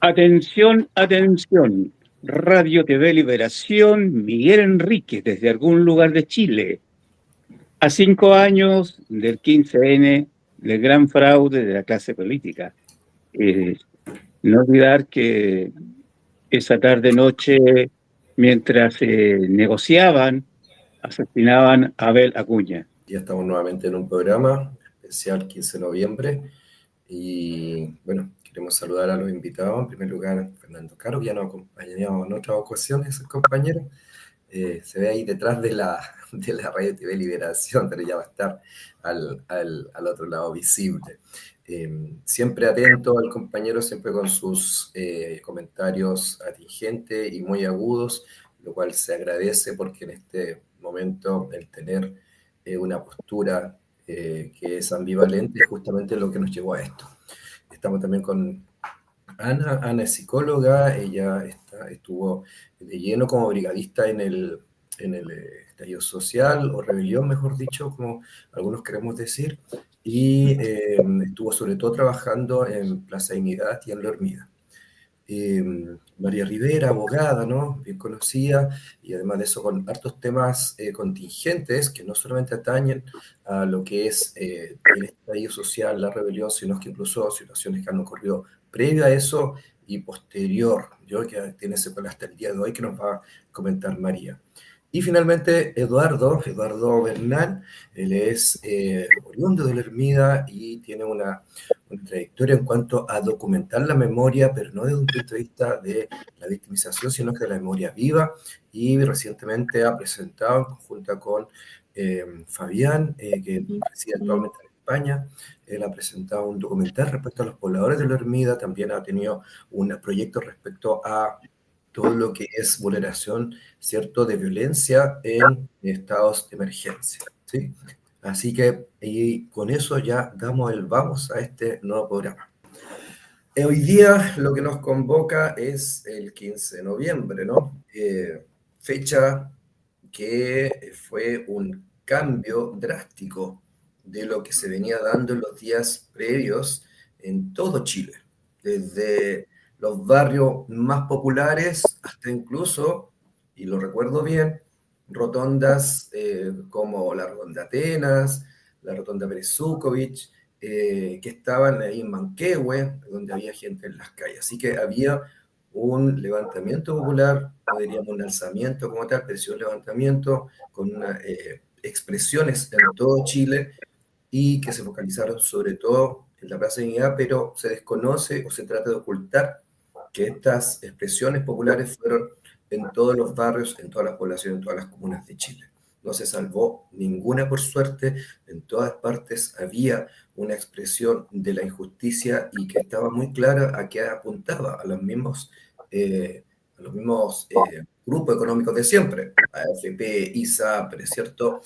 Atención, atención. Radio TV Liberación, Miguel Enríquez, desde algún lugar de Chile. A 5 años del 15N, del gran fraude de la clase política. No olvidar que esa tarde-noche, mientras negociaban, asesinaban a Abel Acuña. Ya estamos nuevamente en un programa especial 15 de noviembre y bueno, queremos saludar a los invitados. En primer lugar, Fernando Caro, que ya nos acompañado en otras ocasiones, el compañero. Se ve ahí detrás de la Radio TV Liberación, pero ya va a estar al otro lado visible. Siempre atento al compañero, siempre con sus comentarios atingentes y muy agudos, lo cual se agradece porque en este momento el tener una postura que es ambivalente es justamente lo que nos llevó a esto. Estamos también con Ana es psicóloga, ella estuvo de lleno como brigadista en el estallido social, o rebelión, mejor dicho, como algunos queremos decir, y estuvo sobre todo trabajando en Plaza Dignidad y en La Hormiga. María Rivera, abogada, ¿no? Bien conocida, y además de eso con hartos temas contingentes que no solamente atañen a lo que es el estallido social, la rebelión, sino que incluso situaciones que han ocurrido previo a eso y posterior, yo que tiene secuela hasta el día de hoy, que nos va a comentar María. Y finalmente Eduardo Bernal, él es oriundo de La Hermida y tiene una trayectoria en cuanto a documentar la memoria, pero no desde un punto de vista de la victimización, sino que de la memoria viva, y recientemente ha presentado, en conjunta con Fabián, que reside actualmente en España, él ha presentado un documental respecto a los pobladores de La Hermida, también ha tenido un proyecto respecto a todo lo que es vulneración, ¿cierto?, de violencia en estados de emergencia, ¿sí? Así que y con eso ya damos el vamos a este nuevo programa. Hoy día lo que nos convoca es el 15 de noviembre, ¿no? Fecha que fue un cambio drástico de lo que se venía dando en los días previos en todo Chile, desde los barrios más populares hasta incluso, y lo recuerdo bien, rotondas como la Rotonda Atenas, la Rotonda Pérez Zukovich, que estaban ahí en Manquehue, donde había gente en las calles. Así que había un levantamiento popular, no diríamos un alzamiento como tal, pero sí un levantamiento con expresiones en todo Chile y que se focalizaron sobre todo en la Plaza de Dignidad, pero se desconoce o se trata de ocultar que estas expresiones populares fueron en todos los barrios, en todas las poblaciones, en todas las comunas de Chile. No se salvó ninguna, por suerte, en todas partes había una expresión de la injusticia y que estaba muy clara a qué apuntaba, a los mismos grupos económicos de siempre, AFP, ISAPRE, ¿cierto?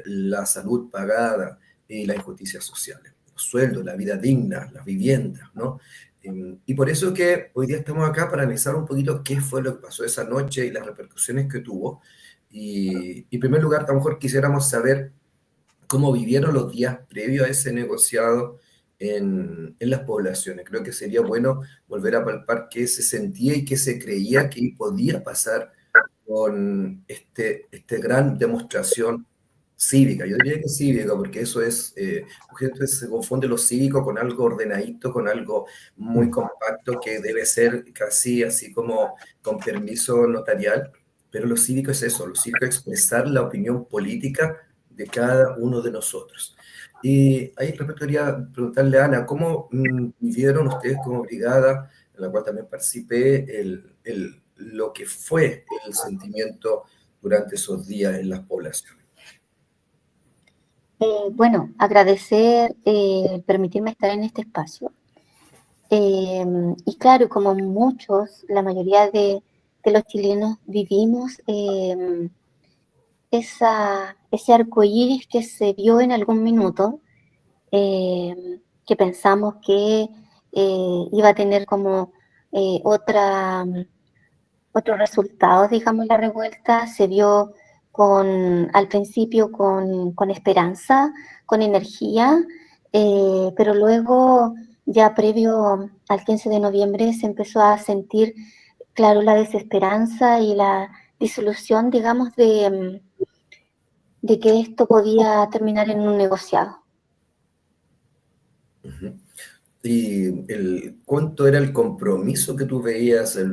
La salud pagada y la injusticia social, los sueldos, la vida digna, las viviendas, ¿no? Y por eso que hoy día estamos acá para analizar un poquito qué fue lo que pasó esa noche y las repercusiones que tuvo. Y en primer lugar, a lo mejor quisiéramos saber cómo vivieron los días previos a ese negociado en las poblaciones. Creo que sería bueno volver a palpar qué se sentía y qué se creía que podía pasar con este gran demostración cívica. Yo diría que cívica, porque eso es, gente se confunde lo cívico con algo ordenadito, con algo muy compacto que debe ser casi así como con permiso notarial, pero lo cívico es eso, lo cívico es expresar la opinión política de cada uno de nosotros. Y ahí respecto quería preguntarle a Ana, ¿cómo vivieron ustedes como brigada, en la cual también participé, lo que fue el sentimiento durante esos días en las poblaciones? Bueno, agradecer permitirme estar en este espacio. Y claro, como muchos, la mayoría de los chilenos vivimos ese arcoíris que se vio en algún minuto, que pensamos que iba a tener como otros resultados, digamos, la revuelta, se vio al principio con esperanza, con energía, pero luego, ya previo al 15 de noviembre, se empezó a sentir, claro, la desesperanza y la disolución, digamos, de que esto podía terminar en un negociado. Ujú. ¿Y cuánto era el compromiso que tú veías en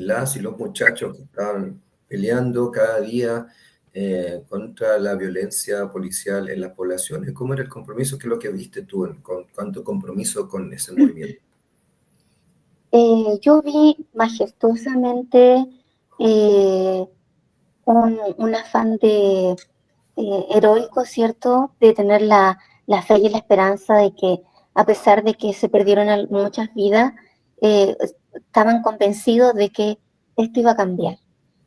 las y los muchachos que estaban peleando cada día contra la violencia policial en las poblaciones? ¿Cómo era el compromiso? ¿Qué es lo que viste tú? ¿Cuánto compromiso con ese movimiento? Yo vi majestuosamente eh, un afán heroico, ¿cierto? De tener la fe y la esperanza de que, a pesar de que se perdieron muchas vidas, estaban convencidos de que esto iba a cambiar,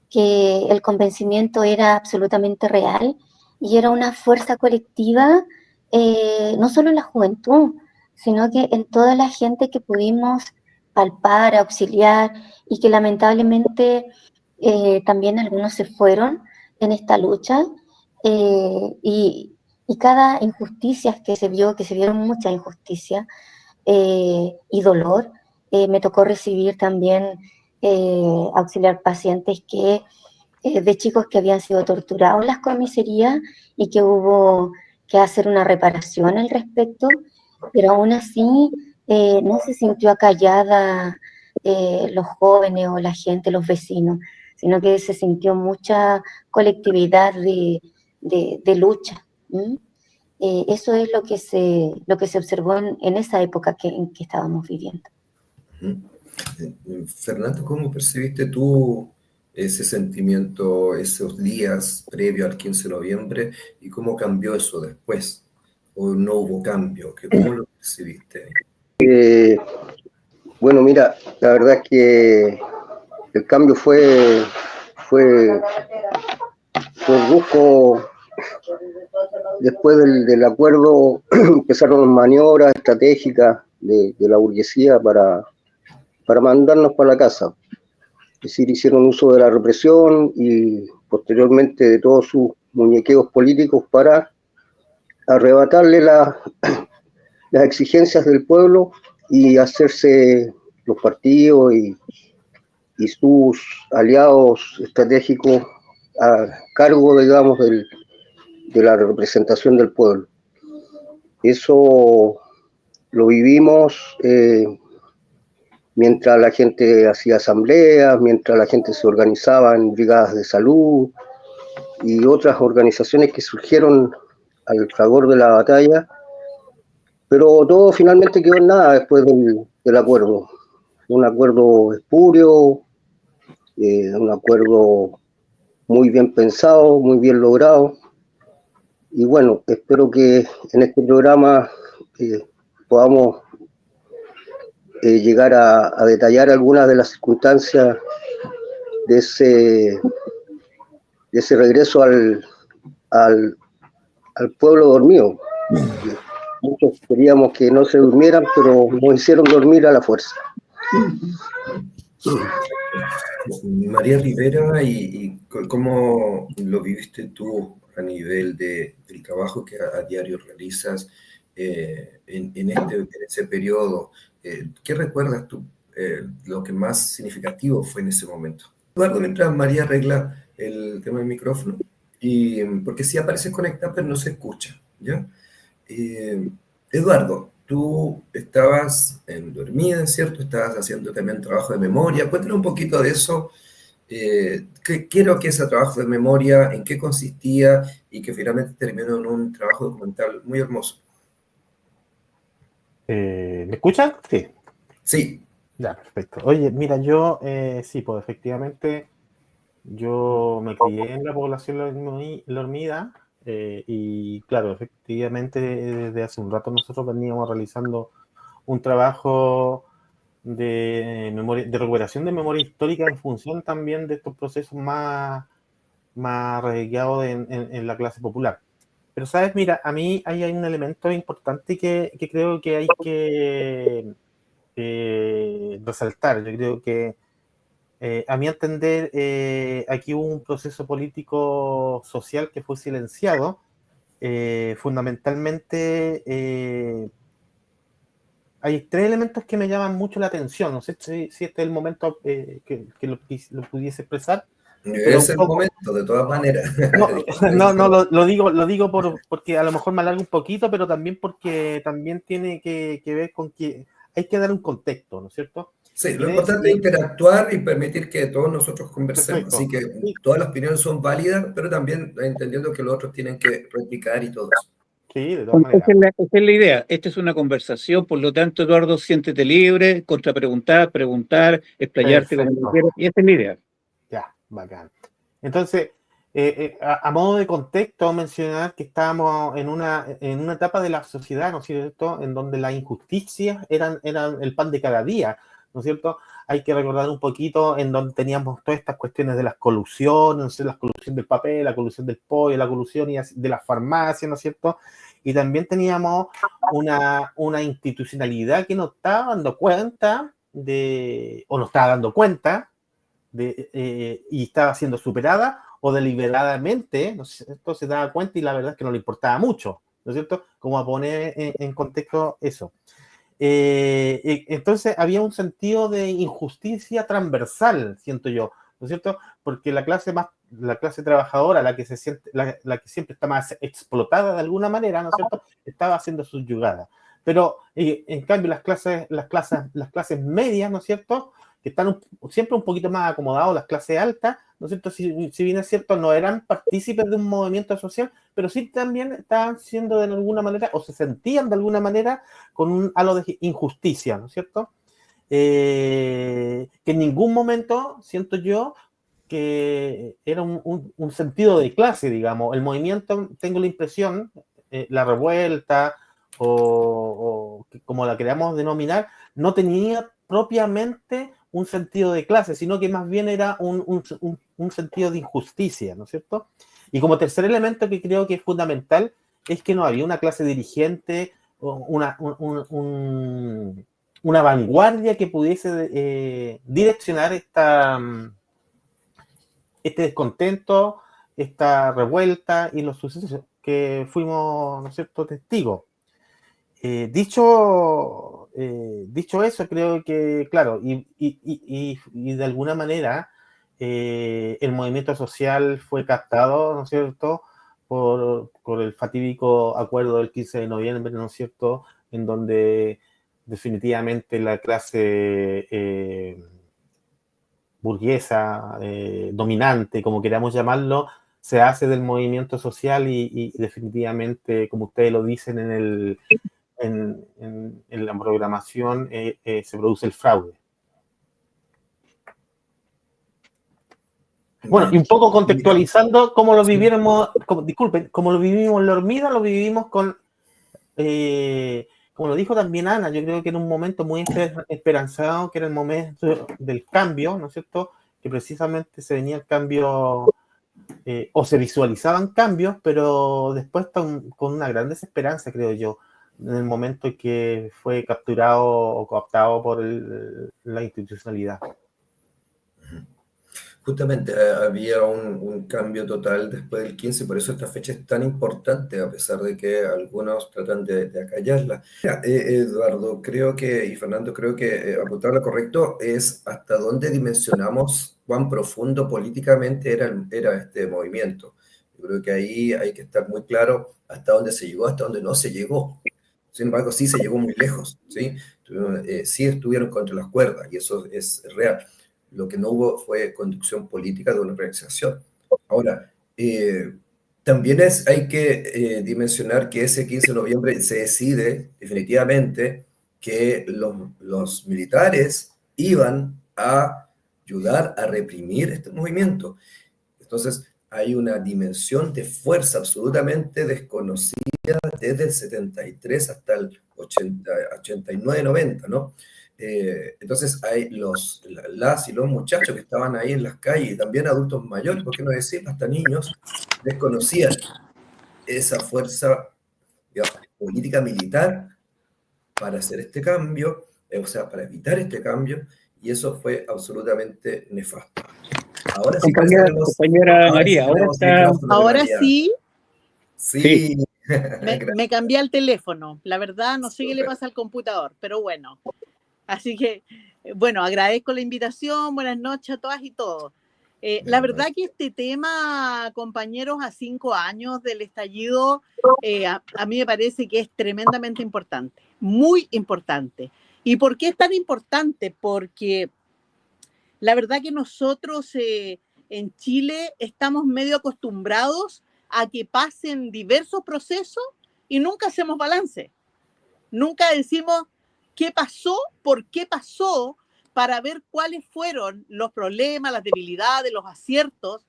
que el convencimiento era absolutamente real y era una fuerza colectiva, no solo en la juventud, sino que en toda la gente que pudimos palpar, auxiliar y que lamentablemente también algunos se fueron en esta lucha, eh, y, y cada injusticia que se vieron muchas injusticias y dolor. Me tocó recibir también auxiliar pacientes de chicos que habían sido torturados en las comisarías y que hubo que hacer una reparación al respecto, pero aún así no se sintió acallada los jóvenes o la gente, los vecinos, sino que se sintió mucha colectividad de lucha. ¿Mm? Eso es lo que se observó en esa época en que estábamos viviendo. Ujú. Fernando, ¿cómo percibiste tú ese sentimiento esos días previo al 15 de noviembre y cómo cambió eso después? ¿O no hubo cambio? ¿Cómo lo percibiste? Bueno, mira, la verdad es que el cambio fue brusco. Después del acuerdo empezaron maniobras estratégicas de la burguesía para mandarnos para la casa. Es decir, hicieron uso de la represión y posteriormente de todos sus muñequeos políticos para arrebatarle las exigencias del pueblo y hacerse los partidos y sus aliados estratégicos a cargo, digamos, de la representación del pueblo. Eso lo vivimos mientras la gente hacía asambleas, mientras la gente se organizaba en brigadas de salud y otras organizaciones que surgieron al fragor de la batalla, pero todo finalmente quedó en nada después del acuerdo. Un acuerdo espurio, un acuerdo muy bien pensado, muy bien logrado. Y bueno, espero que en este programa podamos llegar a detallar algunas de las circunstancias de ese regreso al pueblo dormido. Muchos queríamos que no se durmieran, pero nos hicieron dormir a la fuerza. María Rivera, ¿y cómo lo viviste tú a nivel del trabajo que a diario realizas en ese periodo? ¿Qué recuerdas tú? Lo que más significativo fue en ese momento. Eduardo, mientras María arregla el tema del micrófono, porque si apareces conectado, pero no se escucha, ¿ya? Eduardo, tú estabas dormida, ¿cierto? Estabas haciendo también trabajo de memoria. Cuéntanos un poquito de eso. ¿Qué era que ese trabajo de memoria? ¿En qué consistía? Y que finalmente terminó en un trabajo documental muy hermoso. ¿Me escuchan? Sí, Sí. ya, perfecto. Oye, mira, yo sí, pues efectivamente yo me crié en la población La Hormida y claro, efectivamente desde hace un rato nosotros veníamos realizando un trabajo de recuperación de memoria histórica en función también de estos procesos más más arraigado en la clase popular. Pero, ¿sabes? Mira, a mí hay un elemento importante que creo que hay que resaltar. Yo creo que, a mi entender, aquí hubo un proceso político social que fue silenciado, fundamentalmente. Hay tres elementos que me llaman mucho la atención. No sé si este es el momento que lo pudiese expresar, pero Es un el poco. momento, de todas maneras. No, Disculpe, no, disculpe. lo digo porque a lo mejor me alargo un poquito, pero también porque también tiene que ver con que hay que dar un contexto, ¿no es cierto? Sí, Y lo en importante es ese, interactuar y permitir que todos nosotros conversemos. Así perfecto. que Sí, todas las opiniones son válidas, pero también entendiendo que los otros tienen que replicar y todo eso. sí, de todas Bueno, maneras. esa es la idea. Esta es una conversación, por lo tanto, Eduardo, siéntete libre, contrapreguntar, preguntar, explayarte como Perfecto. quieras. Y esa es la idea. Ya, bacán. Entonces, a modo de contexto, mencionar que estábamos en una etapa de la sociedad, ¿no es cierto?, en donde las injusticias eran el pan de cada día, ¿no es cierto? Hay que recordar un poquito en donde teníamos todas estas cuestiones de las colusiones, no sé, la colusión del papel, la colusión del pollo, la colusión de las farmacias, ¿no es cierto? Y también teníamos una institucionalidad que no estaba dando cuenta o no estaba dando cuenta y estaba siendo superada o deliberadamente, ¿no es cierto?, se daba cuenta y la verdad es que no le importaba mucho, ¿no es cierto? Como a poner en contexto eso. Entonces había un sentido de injusticia transversal, siento yo, ¿no es cierto? Porque la clase trabajadora, la que se siente, la que siempre está más explotada de alguna manera, ¿no es cierto?, estaba siendo subyugada. Pero en cambio las clases medias, ¿no es cierto?, que están siempre un poquito más acomodados, las clases altas, ¿no es cierto?, si bien es cierto, no eran partícipes de un movimiento social, pero sí también estaban siendo de alguna manera, o se sentían de alguna manera, con un halo de injusticia, ¿no es cierto? Que en ningún momento siento yo que era un sentido de clase, digamos. El movimiento, tengo la impresión, la revuelta, o como la queramos denominar, no tenía propiamente un sentido de clase, sino que más bien era un sentido de injusticia, ¿no es cierto? Y como tercer elemento que creo que es fundamental, es que no había una clase dirigente, una vanguardia que pudiese direccionar este descontento, esta revuelta y los sucesos que fuimos, ¿no es cierto?, testigos. Dicho eso, creo que, claro, y de alguna manera el movimiento social fue captado, ¿no es cierto?, por el fatídico acuerdo del 15 de noviembre, ¿no es cierto?, en donde definitivamente la clase burguesa, dominante, como queramos llamarlo, se hace del movimiento social y definitivamente, como ustedes lo dicen en la programación, se produce el fraude. Bueno, y un poco contextualizando cómo lo viviéramos, disculpen, como lo vivimos en La Hormiga, lo vivimos como lo dijo también Ana, yo creo que era un momento muy esperanzado, que era el momento del cambio, ¿no es cierto?, que precisamente se venía el cambio, o se visualizaban cambios, pero después con una gran desesperanza, creo yo, en el momento en que fue capturado o cooptado por la institucionalidad. Justamente había un cambio total después del 15, por eso esta fecha es tan importante, a pesar de que algunos tratan de acallarla. Mira, Eduardo, creo que, y Fernando, creo que apuntaron lo correcto, es hasta dónde dimensionamos cuán profundo políticamente era este movimiento. Yo creo que ahí hay que estar muy claro hasta dónde se llegó, hasta dónde no se llegó. Sin embargo, sí se llegó muy lejos, ¿sí? Sí estuvieron contra las cuerdas, y eso es real. Lo que no hubo fue conducción política de una organización. Ahora, también hay que dimensionar que ese 15 de noviembre se decide definitivamente que los militares iban a ayudar a reprimir este movimiento. Entonces, hay una dimensión de fuerza absolutamente desconocida desde el 73 hasta el 89, 90, ¿no? Entonces, las y los muchachos que estaban ahí en las calles, y también adultos mayores, ¿por qué no decir? Hasta niños, desconocían esa fuerza, digamos, política militar para hacer este cambio, o sea, para evitar este cambio, y eso fue absolutamente nefasto. Ahora sí parece que tenemos, Compañera María, ahora tenemos está... micrófono de Ahora María. sí, Sí. me cambié el teléfono. La verdad, no sé qué le pasa al computador, pero bueno. Así que, bueno, agradezco la invitación. Buenas noches a todas y todos. La verdad que este tema, compañeros, a 5 años del estallido, a mí me parece que es tremendamente importante, muy importante. ¿Y por qué es tan importante? Porque la verdad que nosotros en Chile estamos medio acostumbrados a que pasen diversos procesos y nunca hacemos balance. Nunca decimos qué pasó, por qué pasó, para ver cuáles fueron los problemas, las debilidades, los aciertos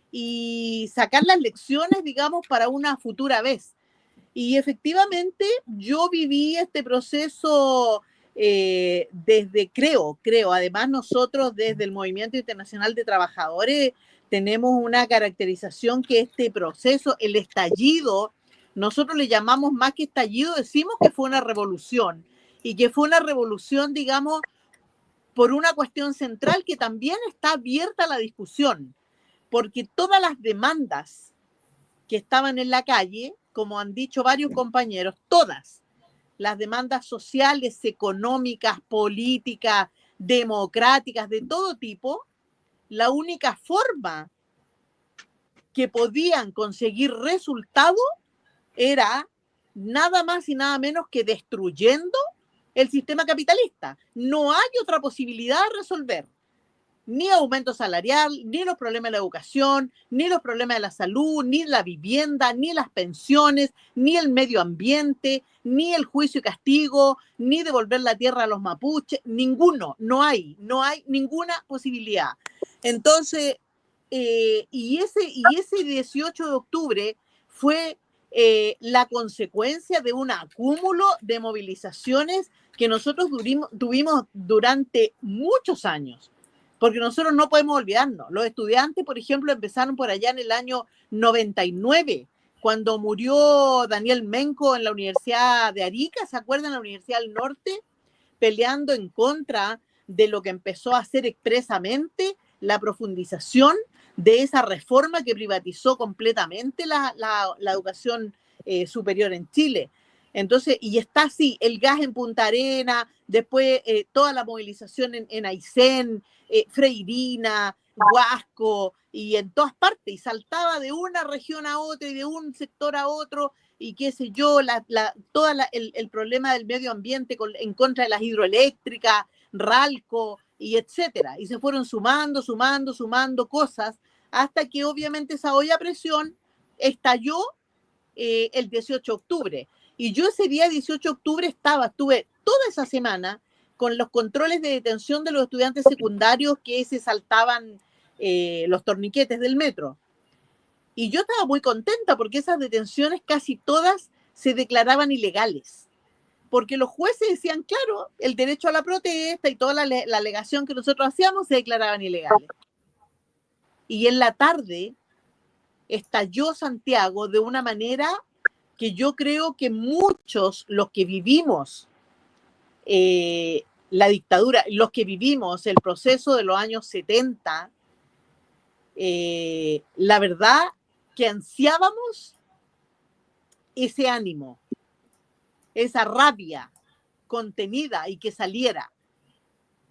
y sacar las lecciones, digamos, para una futura vez. Y efectivamente yo viví este proceso desde, creo, además nosotros desde el Movimiento Internacional de Trabajadores tenemos una caracterización que este proceso, el estallido, nosotros le llamamos más que estallido, decimos que fue una revolución y que fue una revolución, digamos, por una cuestión central que también está abierta a la discusión, porque todas las demandas que estaban en la calle, como han dicho varios compañeros, todas las demandas sociales, económicas, políticas, democráticas, de todo tipo, la única forma que podían conseguir resultado era nada más y nada menos que destruyendo el sistema capitalista. No hay otra posibilidad de resolver ni aumento salarial, ni los problemas de la educación, ni los problemas de la salud, ni la vivienda, ni las pensiones, ni el medio ambiente, ni el juicio y castigo, ni devolver la tierra a los mapuches, ninguno, no hay ninguna posibilidad. Entonces, y ese 18 de octubre fue la consecuencia de un acúmulo de movilizaciones que nosotros tuvimos durante muchos años. Porque nosotros no podemos olvidarnos. Los estudiantes, por ejemplo, empezaron por allá en el año 99, cuando murió Daniel Menco en la Universidad de Arica, ¿se acuerdan? En la Universidad del Norte, peleando en contra de lo que empezó a hacer expresamente la profundización de esa reforma que privatizó completamente la educación superior en Chile. Entonces, y está así, el gas en Punta Arena, después toda la movilización en Aysén, Freirina, Huasco, y en todas partes, y saltaba de una región a otra y de un sector a otro, y qué sé yo, todo el problema del medio ambiente en contra de las hidroeléctricas, Ralco, y etcétera. Y se fueron sumando cosas, hasta que obviamente esa olla a presión estalló el 18 de octubre. Y yo ese día 18 de octubre estuve toda esa semana con los controles de detención de los estudiantes secundarios que se saltaban los torniquetes del metro. Y yo estaba muy contenta porque esas detenciones casi todas se declaraban ilegales. Porque los jueces decían, claro, el derecho a la protesta y toda la alegación que nosotros hacíamos se declaraban ilegales. Y en la tarde estalló Santiago de una manera que yo creo que muchos, los que vivimos la dictadura, los que vivimos el proceso de los años 70, la verdad que ansiábamos ese ánimo, esa rabia contenida y que saliera.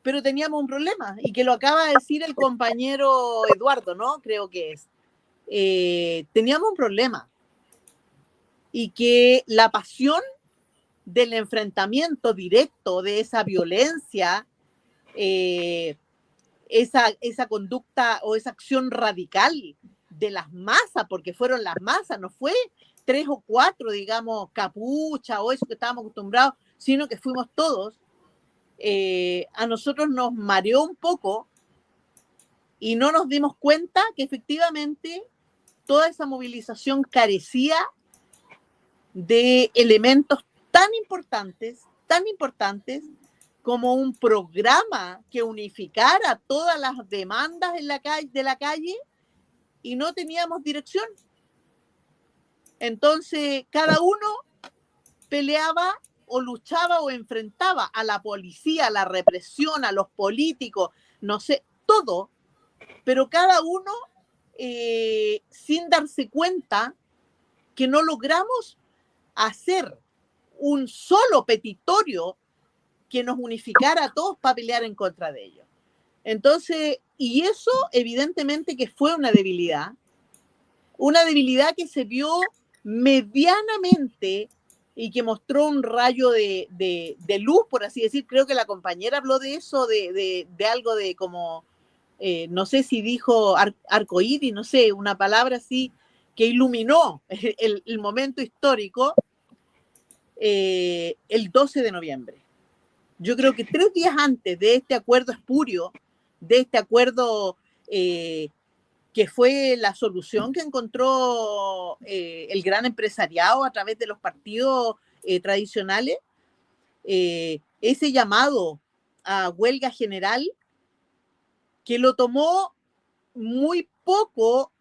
Pero teníamos un problema, y que lo acaba de decir el compañero Eduardo, ¿no? Creo que es. Teníamos un problema. Y que la pasión del enfrentamiento directo, de esa violencia, esa conducta o esa acción radical de las masas, porque fueron las masas, no fue 3 o 4, digamos, capucha o eso que estábamos acostumbrados, sino que fuimos todos, a nosotros nos mareó un poco y no nos dimos cuenta que efectivamente toda esa movilización carecía de elementos tan importantes como un programa que unificara todas las demandas en de la calle y no teníamos dirección. Entonces, cada uno peleaba o luchaba o enfrentaba a la policía, a la represión, a los políticos, no sé, todo, pero cada uno sin darse cuenta que no logramos hacer un solo petitorio que nos unificara a todos para pelear en contra de ellos. Entonces, y eso evidentemente que fue una debilidad que se vio medianamente y que mostró un rayo de luz, por así decir. Creo que la compañera habló de eso, de algo de como, no sé si dijo arcoíris, no sé, una palabra así que iluminó el momento histórico el 12 de noviembre. Yo creo que 3 días antes de este acuerdo espurio, de este acuerdo que fue la solución que encontró el gran empresariado a través de los partidos tradicionales, ese llamado a huelga general que lo tomó muy poco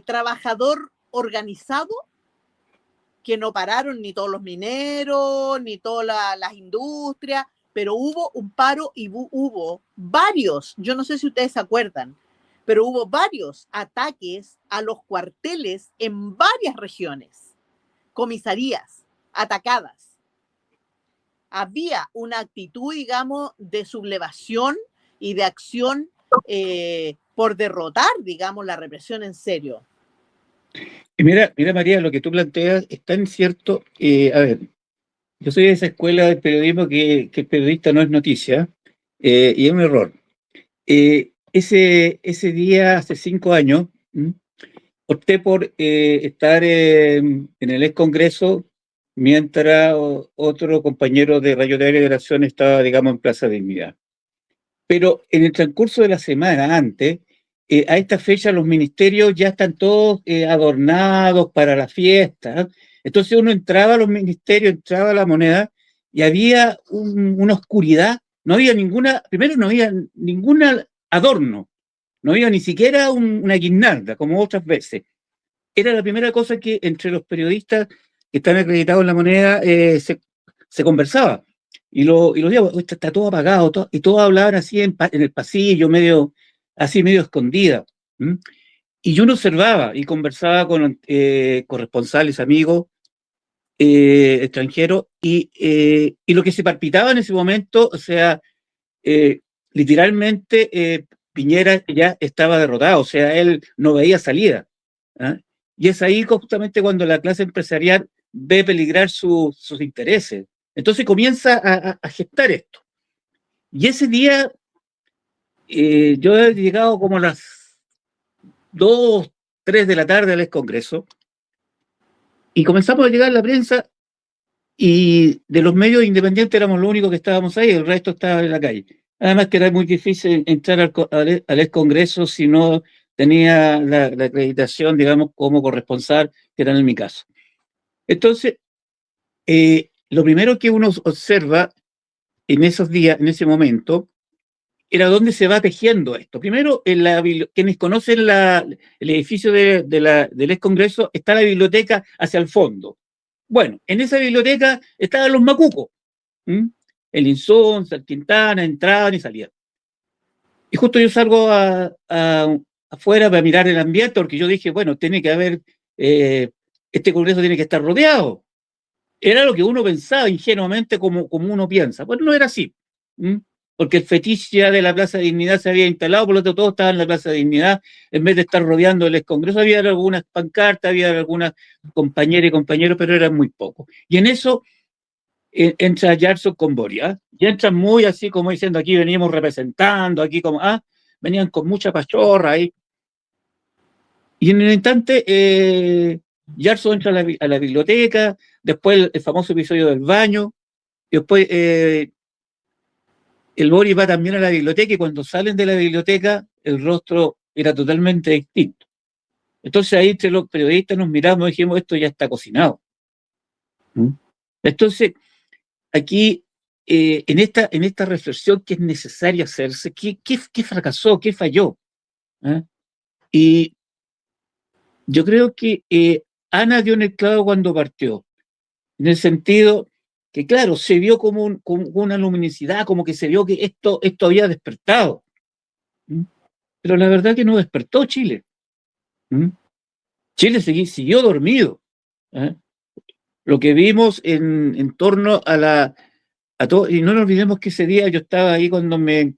trabajador organizado, que no pararon ni todos los mineros, ni todas las industrias, pero hubo un paro y hubo varios, yo no sé si ustedes se acuerdan, pero hubo varios ataques a los cuarteles en varias regiones, comisarías atacadas. Había una actitud, digamos, de sublevación y de acción por derrotar, digamos, la represión en serio. Y mira, María, lo que tú planteas es tan cierto. A ver, yo soy de esa escuela de periodismo que el periodista no es noticia, y es un error. Ese día, hace 5 años, opté por estar en el ex Congreso mientras otro compañero de Radio de Liberación estaba, digamos, en Plaza Dignidad. Pero en el transcurso de la semana antes, a esta fecha los ministerios ya están todos adornados para la fiesta. Entonces uno entraba a los ministerios, entraba a la Moneda y había una oscuridad. No había primero no había ningún adorno, no había ni siquiera una guirnalda, como otras veces. Era la primera cosa que entre los periodistas que están acreditados en la Moneda se conversaba. Y los días, está todo apagado, y todos hablaban así en el pasillo, así medio escondida. Y yo no observaba y conversaba con corresponsales, amigos extranjeros, y lo que se palpitaba en ese momento, o sea, literalmente Piñera ya estaba derrotado, o sea, él no veía salida. ¿Ah? Y es ahí justamente cuando la clase empresarial ve peligrar sus intereses. Entonces comienza a gestar esto. Y ese día yo he llegado como a las 2, 3 de la tarde al ex Congreso y comenzamos a llegar a la prensa y de los medios independientes éramos los únicos que estábamos ahí, el resto estaba en la calle. Además que era muy difícil entrar al ex Congreso si no tenía la acreditación, digamos, como corresponsal, que era en mi caso. Entonces, lo primero que uno observa en esos días, en ese momento, era dónde se va tejiendo esto. Primero, quienes conocen el edificio del ex Congreso, está la biblioteca hacia el fondo. Bueno, en esa biblioteca estaban los macucos. El Insunza, el Quintana, entraban y salían. Y justo yo salgo afuera para mirar el ambiente, porque yo dije, bueno, tiene que haber, este Congreso tiene que estar rodeado. Era lo que uno pensaba ingenuamente como uno piensa. Bueno, no era así. Porque el fetiche ya de la Plaza de Dignidad se había instalado, por lo tanto todos estaban en la Plaza de Dignidad, en vez de estar rodeando el Congreso. Había algunas pancartas, había algunas compañeras y compañeros, pero eran muy pocos. Y en eso entra Yarson con Boria, y entran muy así como diciendo, aquí veníamos representando, aquí como, venían con mucha pachorra ahí. Y en el instante, Yarson entra a la biblioteca, después el famoso episodio del baño, y después el Boris va también a la biblioteca, y cuando salen de la biblioteca, el rostro era totalmente distinto. Entonces ahí entre los periodistas nos miramos y dijimos, esto ya está cocinado. Entonces, aquí en esta reflexión que es necesaria hacerse, ¿qué fracasó, qué falló? ¿Ah? Y yo creo que Ana dio en el clavo cuando partió, en el sentido que, claro, se vio como una luminosidad, como que se vio que esto había despertado. ¿Mm? Pero la verdad que no despertó Chile. ¿Mm? Chile siguió dormido. ¿Eh? Lo que vimos en torno a todo, y no nos olvidemos que ese día yo estaba ahí cuando me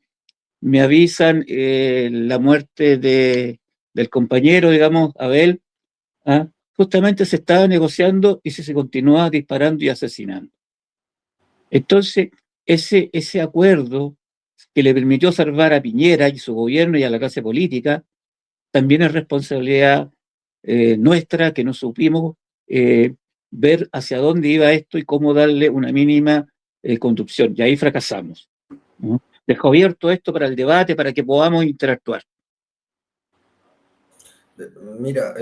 avisan la muerte del compañero, digamos, Abel. ¿Ah? Justamente se estaba negociando y se continuaba disparando y asesinando. Entonces, ese acuerdo que le permitió salvar a Piñera y su gobierno y a la clase política, también es responsabilidad nuestra, que no supimos ver hacia dónde iba esto y cómo darle una mínima conducción. Y ahí fracasamos, ¿no? Dejó abierto esto para el debate, para que podamos interactuar. Mira,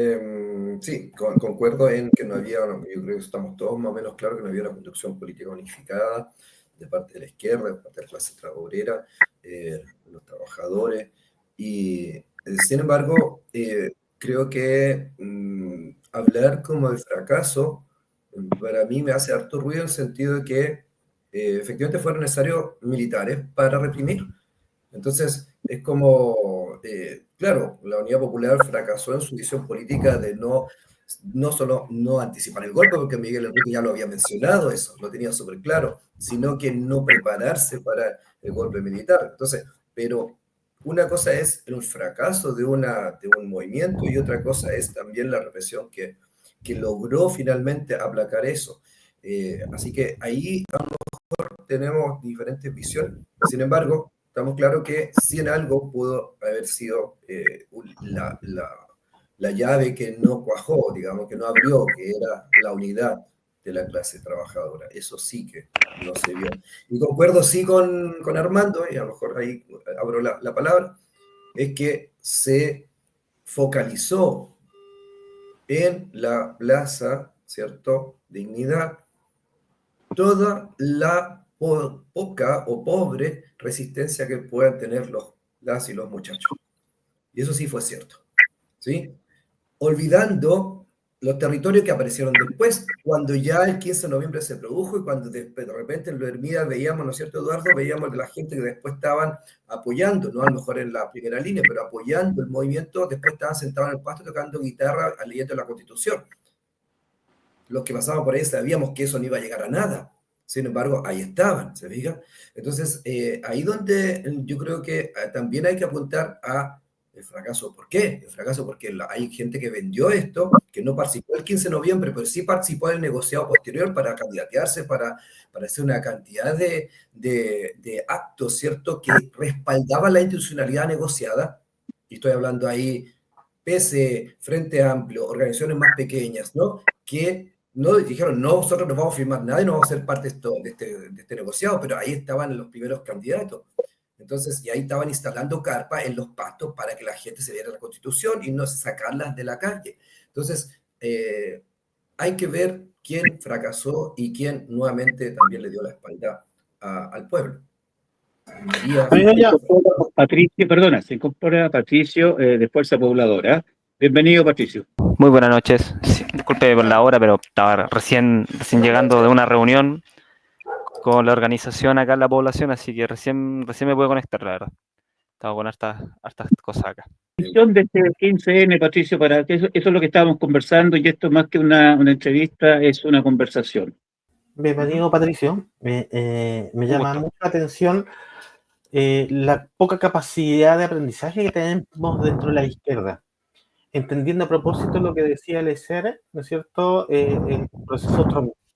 sí, concuerdo en que no había, yo creo que estamos todos más o menos claros que no había una conducción política unificada de parte de la izquierda, de parte de la clase obrera, los trabajadores, y sin embargo, creo que hablar como de fracaso, para mí me hace harto ruido en el sentido de que efectivamente fueron necesarios militares para reprimir. Entonces, es como, claro, la Unidad Popular fracasó en su visión política de no solo no anticipar el golpe, porque Miguel Enrique ya lo había mencionado, eso lo tenía súper claro, sino que no prepararse para el golpe militar. Entonces, pero una cosa es el fracaso de un movimiento y otra cosa es también la represión que logró finalmente aplacar eso. Así que ahí tenemos diferentes visiones. Sin embargo, estamos claros que si en algo pudo haber sido la llave que no cuajó, digamos, que no abrió, que era la unidad de la clase trabajadora. Eso sí que no se vio. Y concuerdo sí con Armando, y a lo mejor ahí abro la palabra, es que se focalizó en la plaza, ¿cierto? Dignidad, toda la poca o pobre resistencia que puedan tener las y los muchachos. Y eso sí fue cierto, ¿sí? Olvidando los territorios que aparecieron después, cuando ya el 15 de noviembre se produjo y cuando de repente en Lo Hermida veíamos, ¿no es cierto, Eduardo? Veíamos de la gente que después estaban apoyando, no a lo mejor en la primera línea, pero apoyando el movimiento, después estaban sentados en el pasto tocando guitarra, leyendo la Constitución. Los que pasaban por ahí sabíamos que eso no iba a llegar a nada. Sin embargo, ahí estaban, ¿se fija? Entonces, ahí donde yo creo que también hay que apuntar a el fracaso. ¿Por qué? El fracaso porque hay gente que vendió esto, que no participó el 15 de noviembre, pero sí participó en el negociado posterior para candidatearse, para hacer una cantidad de actos, ¿cierto?, que respaldaban la institucionalidad negociada. Y estoy hablando ahí, PC, Frente Amplio, organizaciones más pequeñas, ¿no?, que no dijeron, no, nosotros no vamos a firmar nada y no vamos a ser parte de este negociado, pero ahí estaban los primeros candidatos. Entonces, y ahí estaban instalando carpas en los pastos para que la gente se viera la Constitución y no sacarlas de la calle. Entonces, hay que ver quién fracasó y quién nuevamente también le dio la espalda al pueblo. María. Patricio, perdona, se incorpora Patricio de Fuerza Pobladora. Bienvenido, Patricio. Muy buenas noches. Sí, disculpe por la hora, pero estaba recién llegando de una reunión con la organización acá en la población, así que recién me pude conectar, la verdad. Estaba con hartas cosas acá. De este 15N, Patricio, para que eso es lo que estábamos conversando, y esto más que una entrevista es una conversación. Bienvenido, Patricio. Me llama mucho la atención la poca capacidad de aprendizaje que tenemos dentro de la izquierda. Entendiendo a propósito lo que decía Lecer, ¿no es cierto? El proceso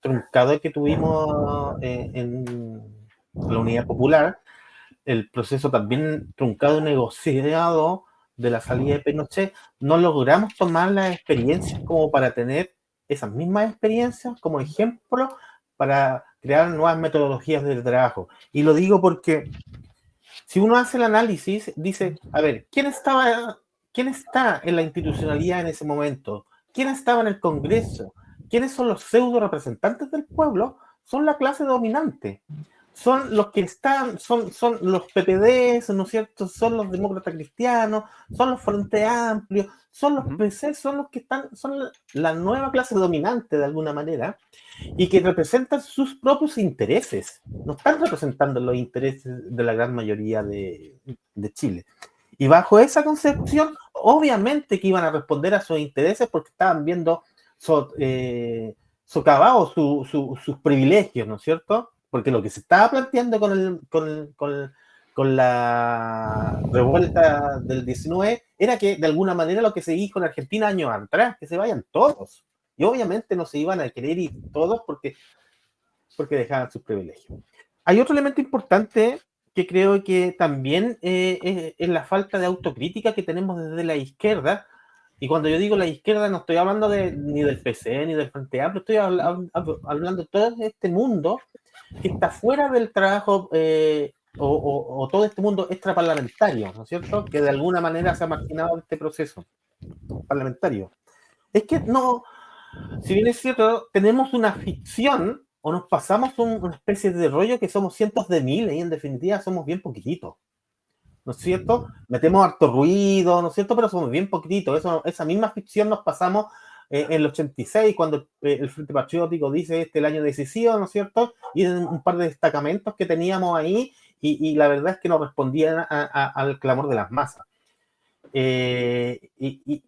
truncado que tuvimos en la Unidad Popular, el proceso también truncado y negociado de la salida de Pinochet, no logramos tomar las experiencias como para tener esas mismas experiencias como ejemplo para crear nuevas metodologías de trabajo. Y lo digo porque si uno hace el análisis, dice, a ver, ¿quién está en la institucionalidad en ese momento? ¿Quién estaba en el Congreso? ¿Quiénes son los pseudo representantes del pueblo? Son la clase dominante. son los que están, son los PPD, ¿no es cierto? Son los demócratas cristianos, son los Frente Amplios, son los PC, son los que están, son la nueva clase dominante de alguna manera, y que representan sus propios intereses, no están representando los intereses de la gran mayoría de Chile. Y bajo esa concepción, obviamente que iban a responder a sus intereses porque estaban viendo socavados sus privilegios, ¿no es cierto? Porque lo que se estaba planteando con la revuelta del 19 era que de alguna manera lo que se dijo en Argentina años atrás, que se vayan todos. Y obviamente no se iban a querer ir todos porque dejaban sus privilegios. Hay otro elemento importante que creo que también es la falta de autocrítica que tenemos desde la izquierda. Y cuando yo digo la izquierda, no estoy hablando ni del PC ni del Frente Amplio, estoy hablando de todo este mundo que está fuera del trabajo o todo este mundo extraparlamentario, ¿no es cierto? Que de alguna manera se ha marginado de este proceso parlamentario. Es que no, si bien es cierto, tenemos una ficción o nos pasamos una especie de rollo que somos cientos de miles y en definitiva somos bien poquititos, ¿no es cierto? Metemos harto ruido, ¿no es cierto? Pero somos bien poquititos. Esa misma ficción nos pasamos en el 86, cuando el Frente Patriótico dice el año decisivo, ¿no es cierto? Y un par de destacamentos que teníamos ahí y la verdad es que no respondían al clamor de las masas. Y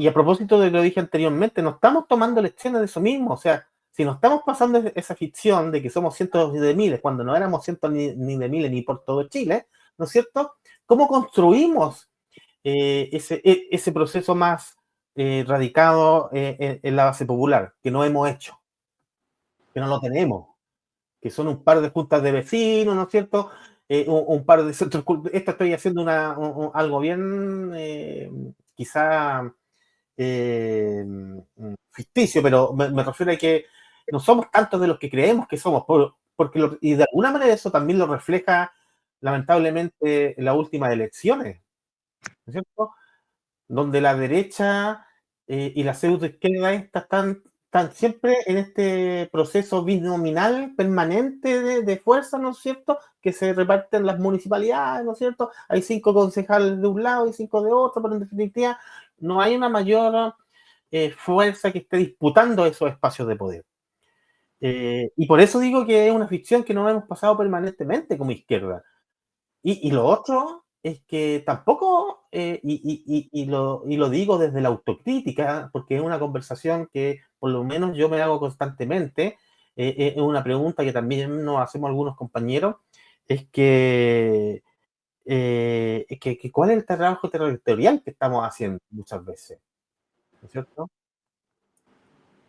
a propósito de lo que dije anteriormente, no estamos tomando lecciones de eso mismo. O sea, si nos estamos pasando esa ficción de que somos cientos de miles, cuando no éramos cientos ni de miles ni por todo Chile, ¿no es cierto? ¿Cómo construimos ese proceso más radicado en la base popular, que no hemos hecho, que no lo tenemos, que son un par de juntas de vecinos, ¿no es cierto? Un par de centros. Esto estoy haciendo algo bien, quizá ficticio, pero me refiero a que no somos tantos de los que creemos que somos, y de alguna manera eso también lo refleja lamentablemente las últimas elecciones, ¿no es cierto? Donde la derecha y la pseudoizquierda están siempre en este proceso binominal permanente de fuerza, ¿no es cierto? Que se reparten las municipalidades, ¿no es cierto? Hay 5 concejales de un lado y 5 de otro, pero en definitiva no hay una mayor fuerza que esté disputando esos espacios de poder. Y por eso digo que es una ficción que no hemos pasado permanentemente como izquierda. Y lo otro es que tampoco, y lo digo desde la autocrítica, porque es una conversación que por lo menos yo me hago constantemente, es una pregunta que también nos hacemos algunos compañeros, es que ¿cuál es el trabajo territorial que estamos haciendo muchas veces? ¿No es cierto?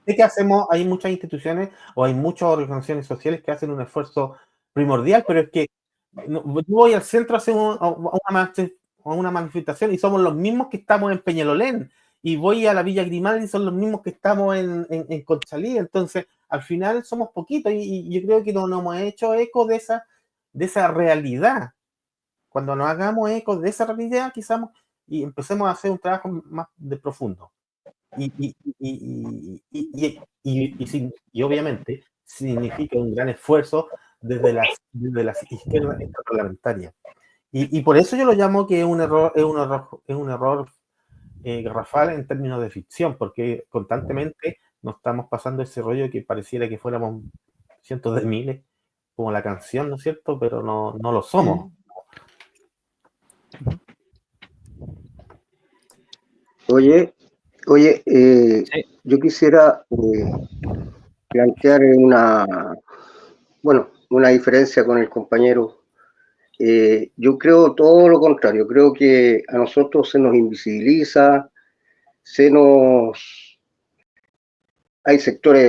Sé que hay muchas instituciones o hay muchas organizaciones sociales que hacen un esfuerzo primordial, pero es que yo voy al centro a hacer una manifestación y somos los mismos que estamos en Peñalolén, y voy a la Villa Grimaldi y son los mismos que estamos en Conchalí. Entonces al final somos poquitos y yo creo que no nos hemos hecho eco de esa realidad. Cuando nos hagamos eco de esa realidad, quizás y empecemos a hacer un trabajo más de profundo. Y obviamente significa un gran esfuerzo desde las izquierdas parlamentarias. Y por eso yo lo llamo que es un error garrafal en términos de ficción, porque constantemente nos estamos pasando ese rollo que pareciera que fuéramos cientos de miles, como la canción, ¿no es cierto? Pero no lo somos. Oye, yo quisiera plantear una diferencia con el compañero. Yo creo todo lo contrario, creo que a nosotros se nos invisibiliza, hay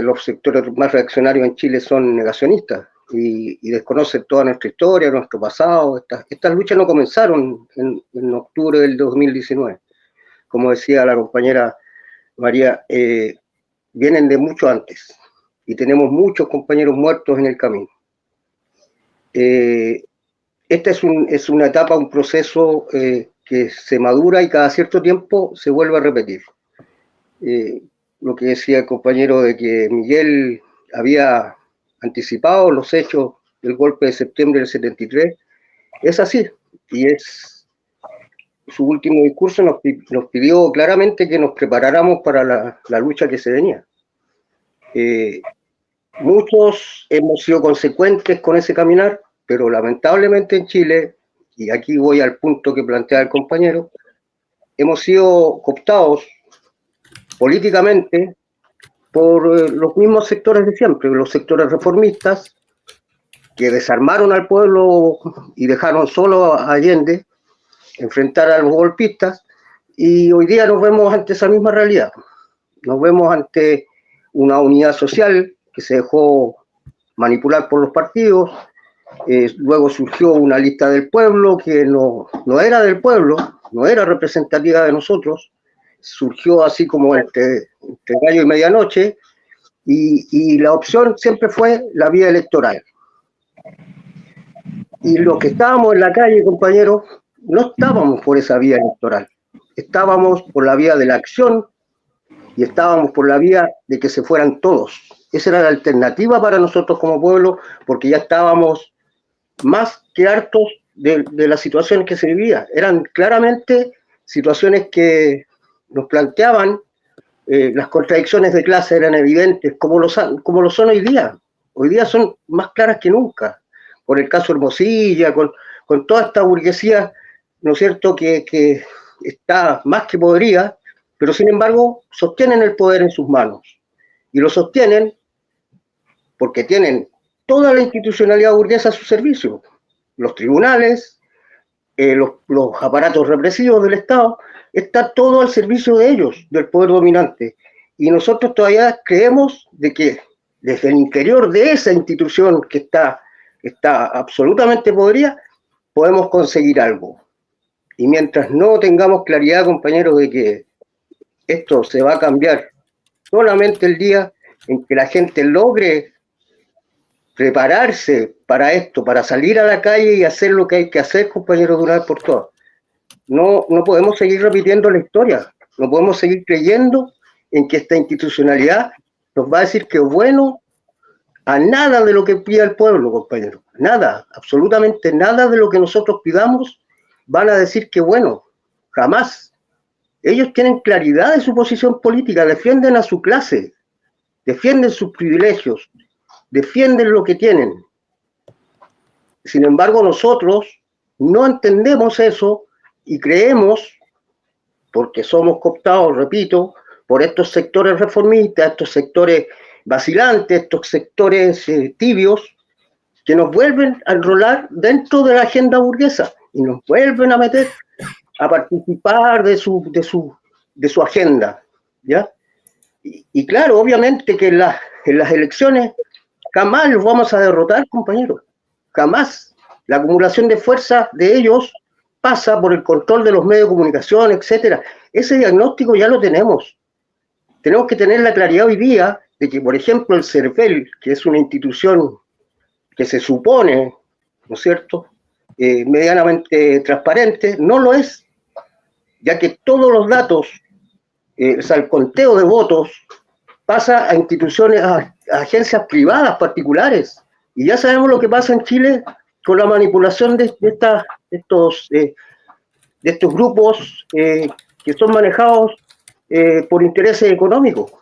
los sectores más reaccionarios en Chile son negacionistas y desconocen toda nuestra historia, nuestro pasado. Estas luchas no comenzaron en octubre del 2019. Como decía la compañera María, vienen de mucho antes y tenemos muchos compañeros muertos en el camino. Esta es una etapa, un proceso que se madura y cada cierto tiempo se vuelve a repetir. Lo que decía el compañero de que Miguel había anticipado los hechos del golpe de septiembre del 73, es así. Y su último discurso nos pidió claramente que nos preparáramos para la lucha que se venía. Muchos hemos sido consecuentes con ese caminar, pero lamentablemente en Chile, y aquí voy al punto que plantea el compañero, hemos sido cooptados políticamente por los mismos sectores de siempre, los sectores reformistas, que desarmaron al pueblo y dejaron solo a Allende enfrentar a los golpistas, y hoy día nos vemos ante esa misma realidad. Nos vemos ante una unidad social que se dejó manipular por los partidos. Luego surgió una lista del pueblo que no era del pueblo, no era representativa de nosotros, surgió así como entre gallo y medianoche, y la opción siempre fue la vía electoral. Y los que estábamos en la calle, compañeros, no estábamos por esa vía electoral, estábamos por la vía de la acción y estábamos por la vía de que se fueran todos. Esa era la alternativa para nosotros como pueblo, porque ya estábamos más que hartos de las situaciones que se vivían. Eran claramente situaciones que nos planteaban, las contradicciones de clase eran evidentes, como lo son hoy día. Hoy día son más claras que nunca, por el caso Hermosilla, con toda esta burguesía, ¿no es cierto?, que está más que podrida, pero sin embargo sostienen el poder en sus manos. Y lo sostienen porque tienen toda la institucionalidad burguesa a su servicio. Los tribunales, los aparatos represivos del Estado, está todo al servicio de ellos, del poder dominante. Y nosotros todavía creemos de que desde el interior de esa institución que está absolutamente podrida, podemos conseguir algo. Y mientras no tengamos claridad, compañeros, de que esto se va a cambiar solamente el día en que la gente logre prepararse para esto, para salir a la calle y hacer lo que hay que hacer, compañeros, de una vez por todas. No podemos seguir repitiendo la historia, no podemos seguir creyendo en que esta institucionalidad nos va a decir que bueno a nada de lo que pida el pueblo, compañeros. Nada, absolutamente nada de lo que nosotros pidamos van a decir que bueno, jamás. Ellos tienen claridad de su posición política, defienden a su clase, defienden sus privilegios, defienden lo que tienen. Sin embargo, nosotros no entendemos eso y creemos, porque somos cooptados, repito, por estos sectores reformistas, estos sectores vacilantes, estos sectores tibios, que nos vuelven a enrolar dentro de la agenda burguesa y nos vuelven a meter a participar de su agenda, ¿ya? Y claro, obviamente que en las elecciones jamás los vamos a derrotar, compañeros, jamás. La acumulación de fuerza de ellos pasa por el control de los medios de comunicación, etcétera. Ese diagnóstico ya lo tenemos. Tenemos que tener la claridad hoy día de que, por ejemplo, el CERVEL, que es una institución que se supone, ¿no es cierto?, medianamente transparente, no lo es, ya que todos los datos, o sea, el conteo de votos pasa a instituciones, a agencias privadas, particulares, y ya sabemos lo que pasa en Chile con la manipulación de estos grupos que son manejados por intereses económicos.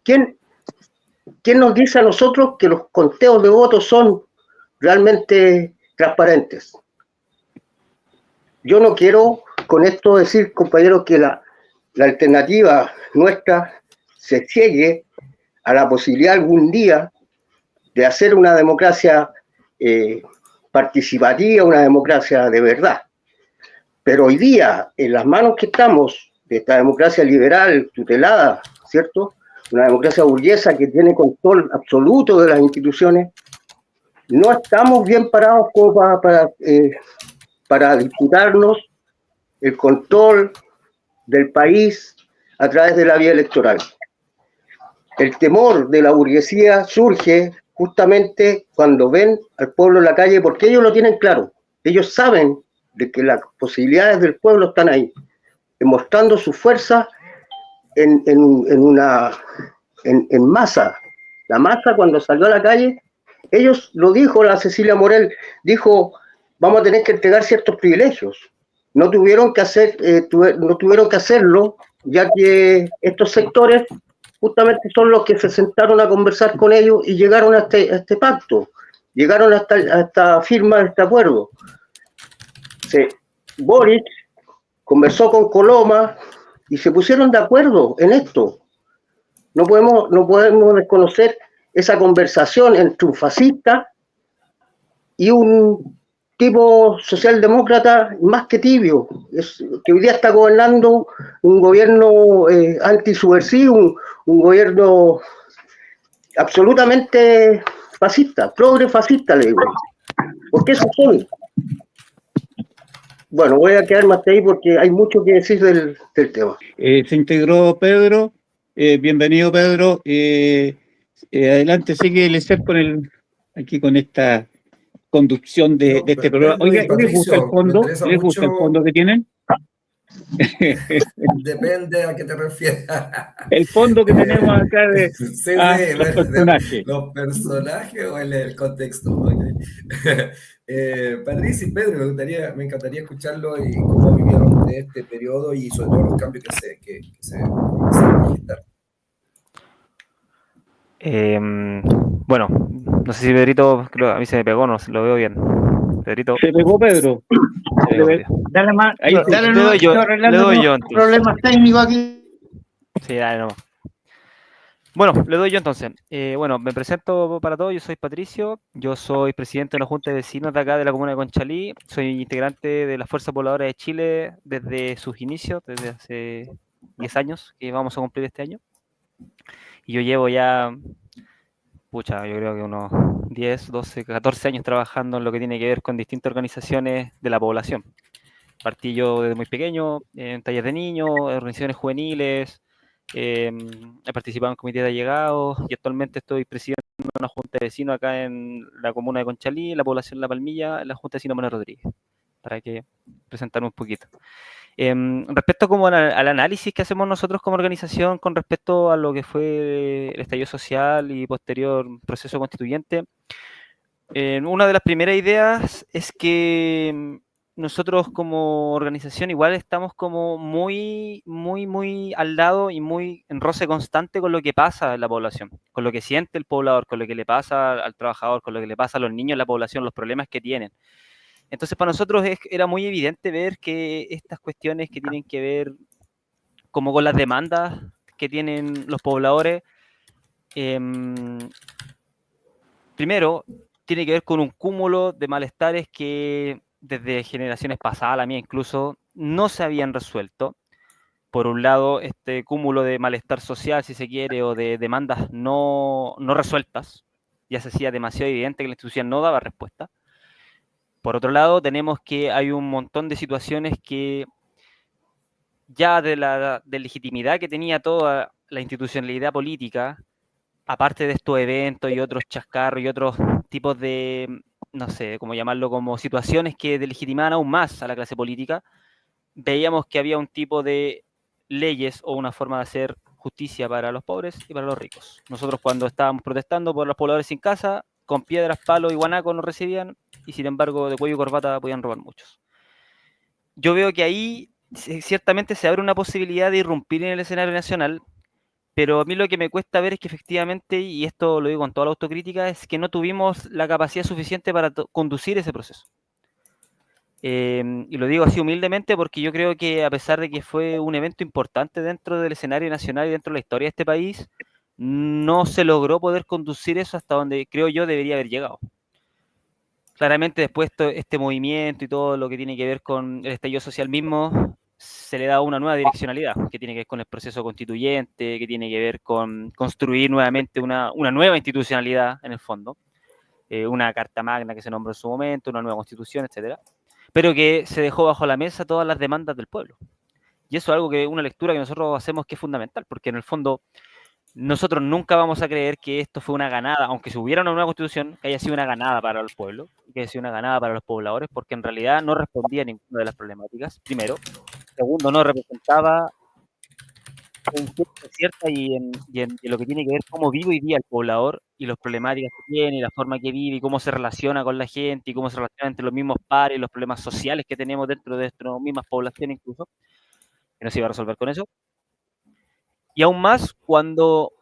¿Quién nos dice a nosotros que los conteos de votos son realmente transparentes? Yo no quiero con esto decir, compañeros, que la alternativa nuestra se ciegue a la posibilidad algún día de hacer una democracia participativa, una democracia de verdad. Pero hoy día, en las manos que estamos de esta democracia liberal, tutelada, ¿cierto?, una democracia burguesa que tiene control absoluto de las instituciones, no estamos bien parados como para disputarnos el control del país a través de la vía electoral. El temor de la burguesía surge justamente cuando ven al pueblo en la calle, porque ellos lo tienen claro. Ellos saben de que las posibilidades del pueblo están ahí, demostrando su fuerza en masa. La masa, cuando salió a la calle, Ellos lo dijo la Cecilia Morel, dijo, vamos a tener que entregar ciertos privilegios. No tuvieron que hacerlo, ya que estos sectores justamente son los que se sentaron a conversar con ellos y llegaron a este pacto, llegaron a esta firma de este acuerdo. Boric conversó con Coloma y se pusieron de acuerdo en esto. No podemos desconocer esa conversación entre un fascista y un tipo socialdemócrata más que tibio, que hoy día está gobernando un gobierno antisubversivo, un gobierno absolutamente fascista, progre-fascista, le digo. Porque esos son. Bueno, voy a quedarme hasta ahí porque hay mucho que decir del tema. Se integró Pedro. Bienvenido, Pedro. Adelante, sigue Eliezer aquí con esta conducción de este programa. Oiga, ¿les gusta el fondo? ¿Les gusta el fondo que tienen? Depende a qué te refieres. El fondo que tenemos acá de Sí, los personajes. Los personajes o el contexto. Okay. Patricio y Pedro, me encantaría escucharlo y cómo vivieron de este periodo y sobre todo los cambios que se comenzaron a gestar. Bueno, no sé si Pedrito, creo, a mí se me pegó, no lo veo bien. Pedrito. Se pegó Pedro. Dale más. Ahí Dale, le doy yo. Le doy yo entonces. Problemas técnicos aquí. Sí, dale nomás. Bueno, le doy yo entonces. Bueno, me presento para todos. Yo soy Patricio. Yo soy presidente de la Junta de Vecinos de acá de la comuna de Conchalí. Soy integrante de la Fuerza Pobladora de Chile desde sus inicios, desde hace 10 años que vamos a cumplir este año. Y yo llevo ya, pucha, yo creo que unos 10, 12, 14 años trabajando en lo que tiene que ver con distintas organizaciones de la población. Partí yo desde muy pequeño en talleres de niños, organizaciones juveniles, he participado en comités de allegados y actualmente estoy presidiendo una junta de vecinos acá en la comuna de Conchalí, en la población de La Palmilla, en la junta de vecinos Manuel Rodríguez, para que presentarme un poquito. Respecto como al análisis que hacemos nosotros como organización con respecto a lo que fue el estallido social y posterior proceso constituyente, una de las primeras ideas es que nosotros como organización igual estamos como muy al lado y muy en roce constante con lo que pasa en la población, con lo que siente el poblador, con lo que le pasa al trabajador, con lo que le pasa a los niños en la población, los problemas que tienen. Entonces para nosotros era muy evidente ver que estas cuestiones que tienen que ver como con las demandas que tienen los pobladores, primero tiene que ver con un cúmulo de malestares que desde generaciones pasadas, la mía incluso, no se habían resuelto. Por un lado, este cúmulo de malestar social, si se quiere, o de demandas no resueltas, ya se hacía demasiado evidente que la institución no daba respuesta. Por otro lado, tenemos que hay un montón de situaciones que ya de legitimidad que tenía toda la institucionalidad política, aparte de estos eventos y otros chascarros y otros tipos de, no sé, cómo llamarlo, como situaciones que delegitimaban aún más a la clase política, veíamos que había un tipo de leyes o una forma de hacer justicia para los pobres y para los ricos. Nosotros cuando estábamos protestando por los pobladores sin casa, con piedras, palos y guanacos nos recibían y sin embargo de cuello y corbata podían robar muchos. Yo veo que ahí ciertamente se abre una posibilidad de irrumpir en el escenario nacional, pero a mí lo que me cuesta ver es que efectivamente, y esto lo digo con toda la autocrítica, es que no tuvimos la capacidad suficiente para conducir ese proceso. Y lo digo así humildemente porque yo creo que a pesar de que fue un evento importante dentro del escenario nacional y dentro de la historia de este país, no se logró poder conducir eso hasta donde creo yo debería haber llegado. Claramente después este movimiento y todo lo que tiene que ver con el estallido social mismo, se le da una nueva direccionalidad, que tiene que ver con el proceso constituyente, que tiene que ver con construir nuevamente una nueva institucionalidad en el fondo, una carta magna que se nombró en su momento, una nueva constitución, etcétera, pero que se dejó bajo la mesa todas las demandas del pueblo. Y eso es algo que una lectura que nosotros hacemos que es fundamental, porque en el fondo nosotros nunca vamos a creer que esto fue una ganada, aunque si hubiera una nueva constitución, que haya sido una ganada para el pueblo, que haya sido una ganada para los pobladores, porque en realidad no respondía a ninguna de las problemáticas, primero. Segundo, no representaba es cierta y en lo que tiene que ver cómo vive hoy día el poblador y las problemáticas que tiene, y la forma que vive y cómo se relaciona con la gente y cómo se relaciona entre los mismos pares, los problemas sociales que tenemos dentro de nuestras mismas poblaciones incluso, que no se iba a resolver con eso. Y aún más cuando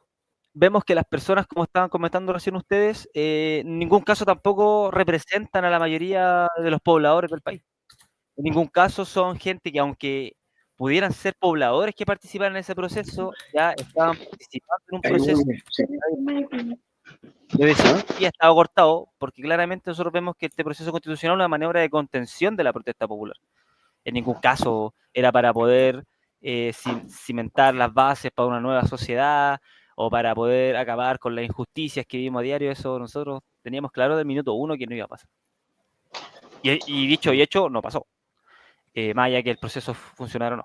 vemos que las personas, como estaban comentando recién ustedes, en ningún caso tampoco representan a la mayoría de los pobladores del país. En ningún caso son gente que, aunque pudieran ser pobladores que participaran en ese proceso, ya estaban participando en un proceso de decisión que ya estaba cortado, porque claramente nosotros vemos que este proceso constitucional es una maniobra de contención de la protesta popular. En ningún caso era para poder cimentar las bases para una nueva sociedad o para poder acabar con las injusticias que vivimos a diario. Eso nosotros teníamos claro del minuto uno que no iba a pasar. Y dicho y hecho, no pasó. Más allá que el proceso funcionara o no.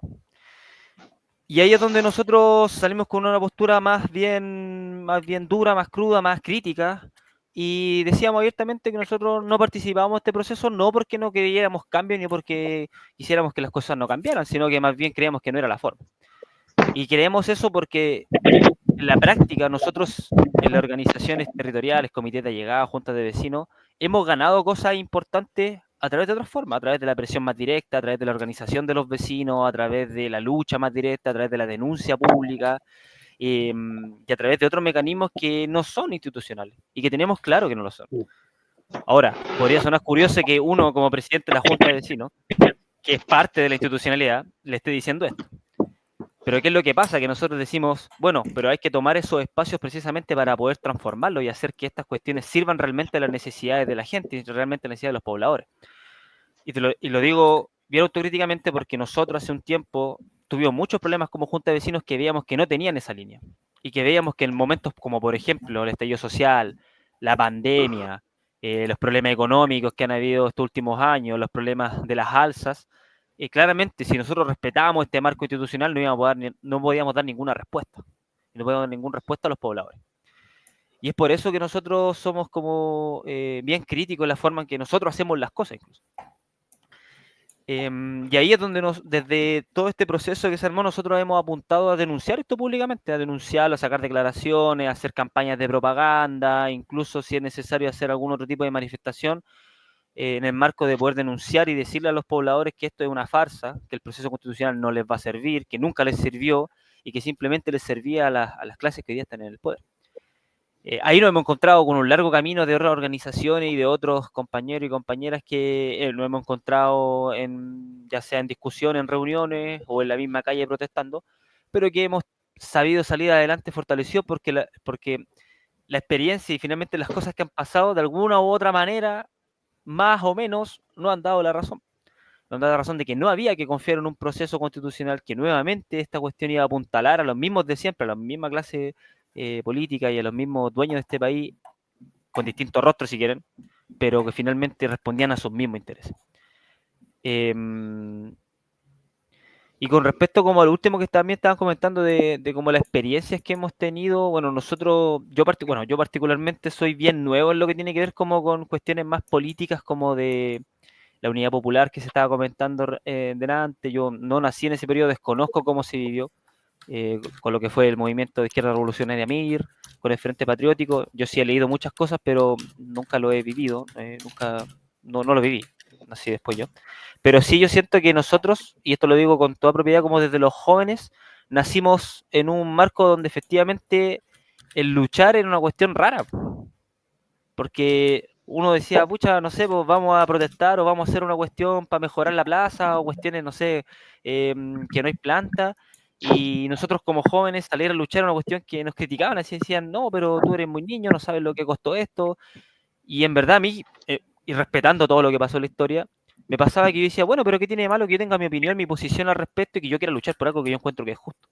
Y ahí es donde nosotros salimos con una postura más bien dura, más cruda, más crítica, y decíamos abiertamente que nosotros no participábamos en este proceso, no porque no queríamos cambio ni porque quisiéramos que las cosas no cambiaran, sino que más bien creíamos que no era la forma. Y creemos eso porque en la práctica nosotros en las organizaciones territoriales, comités de llegada, juntas de vecinos, hemos ganado cosas importantes a través de otras formas, a través de la presión más directa, a través de la organización de los vecinos, a través de la lucha más directa, a través de la denuncia pública y a través de otros mecanismos que no son institucionales y que tenemos claro que no lo son. Ahora, podría sonar curioso que uno como presidente de la Junta de Vecinos, que es parte de la institucionalidad, le esté diciendo esto. Pero ¿qué es lo que pasa? Que nosotros decimos, bueno, pero hay que tomar esos espacios precisamente para poder transformarlos y hacer que estas cuestiones sirvan realmente a las necesidades de la gente y realmente a las necesidades de los pobladores. Y lo digo bien autocríticamente porque nosotros hace un tiempo tuvimos muchos problemas como Junta de Vecinos que veíamos que no tenían esa línea. Y que veíamos que en momentos como, por ejemplo, el estallido social, la pandemia, los problemas económicos que han habido estos últimos años, los problemas de las alzas, claramente, si nosotros respetábamos este marco institucional, no podíamos dar ninguna respuesta. No podíamos dar ninguna respuesta a los pobladores. Y es por eso que nosotros somos como bien críticos en la forma en que nosotros hacemos las cosas, incluso. Y ahí es donde desde todo este proceso que se armó, nosotros hemos apuntado a denunciar esto públicamente, a denunciarlo, a sacar declaraciones, a hacer campañas de propaganda, incluso si es necesario hacer algún otro tipo de manifestación, en el marco de poder denunciar y decirle a los pobladores que esto es una farsa, que el proceso constitucional no les va a servir, que nunca les sirvió y que simplemente les servía a las clases que hoy día están en el poder. Ahí nos hemos encontrado con un largo camino de otras organizaciones y de otros compañeros y compañeras que nos hemos encontrado ya sea en discusión, en reuniones o en la misma calle protestando, pero que hemos sabido salir adelante fortalecidos porque la experiencia y finalmente las cosas que han pasado de alguna u otra manera, más o menos, nos han dado la razón. Nos han dado la razón de que no había que confiar en un proceso constitucional, que nuevamente esta cuestión iba a apuntalar a los mismos de siempre, a la misma clase política y a los mismos dueños de este país, con distintos rostros si quieren, pero que finalmente respondían a sus mismos intereses. Y con respecto como al último que también estaban comentando de como las experiencias que hemos tenido, bueno, yo particularmente soy bien nuevo en lo que tiene que ver como con cuestiones más políticas como de la Unidad Popular que se estaba comentando delante. Yo no nací en ese periodo, desconozco cómo se vivió con lo que fue el movimiento de izquierda revolucionaria MIR, con el Frente Patriótico. Yo sí he leído muchas cosas, pero nunca lo he vivido, no lo viví, nací después yo. Pero sí yo siento que nosotros, y esto lo digo con toda propiedad como desde los jóvenes, nacimos en un marco donde efectivamente el luchar era una cuestión rara, porque uno decía, pucha, no sé, pues vamos a protestar o vamos a hacer una cuestión para mejorar la plaza o cuestiones, no sé, que no hay planta. Y nosotros como jóvenes salir a luchar era una cuestión que nos criticaban, así decían, no, pero tú eres muy niño, no sabes lo que costó esto. Y en verdad a mí, y respetando todo lo que pasó en la historia, me pasaba que yo decía, bueno, pero ¿qué tiene de malo que yo tenga mi opinión, mi posición al respecto y que yo quiera luchar por algo que yo encuentro que es justo?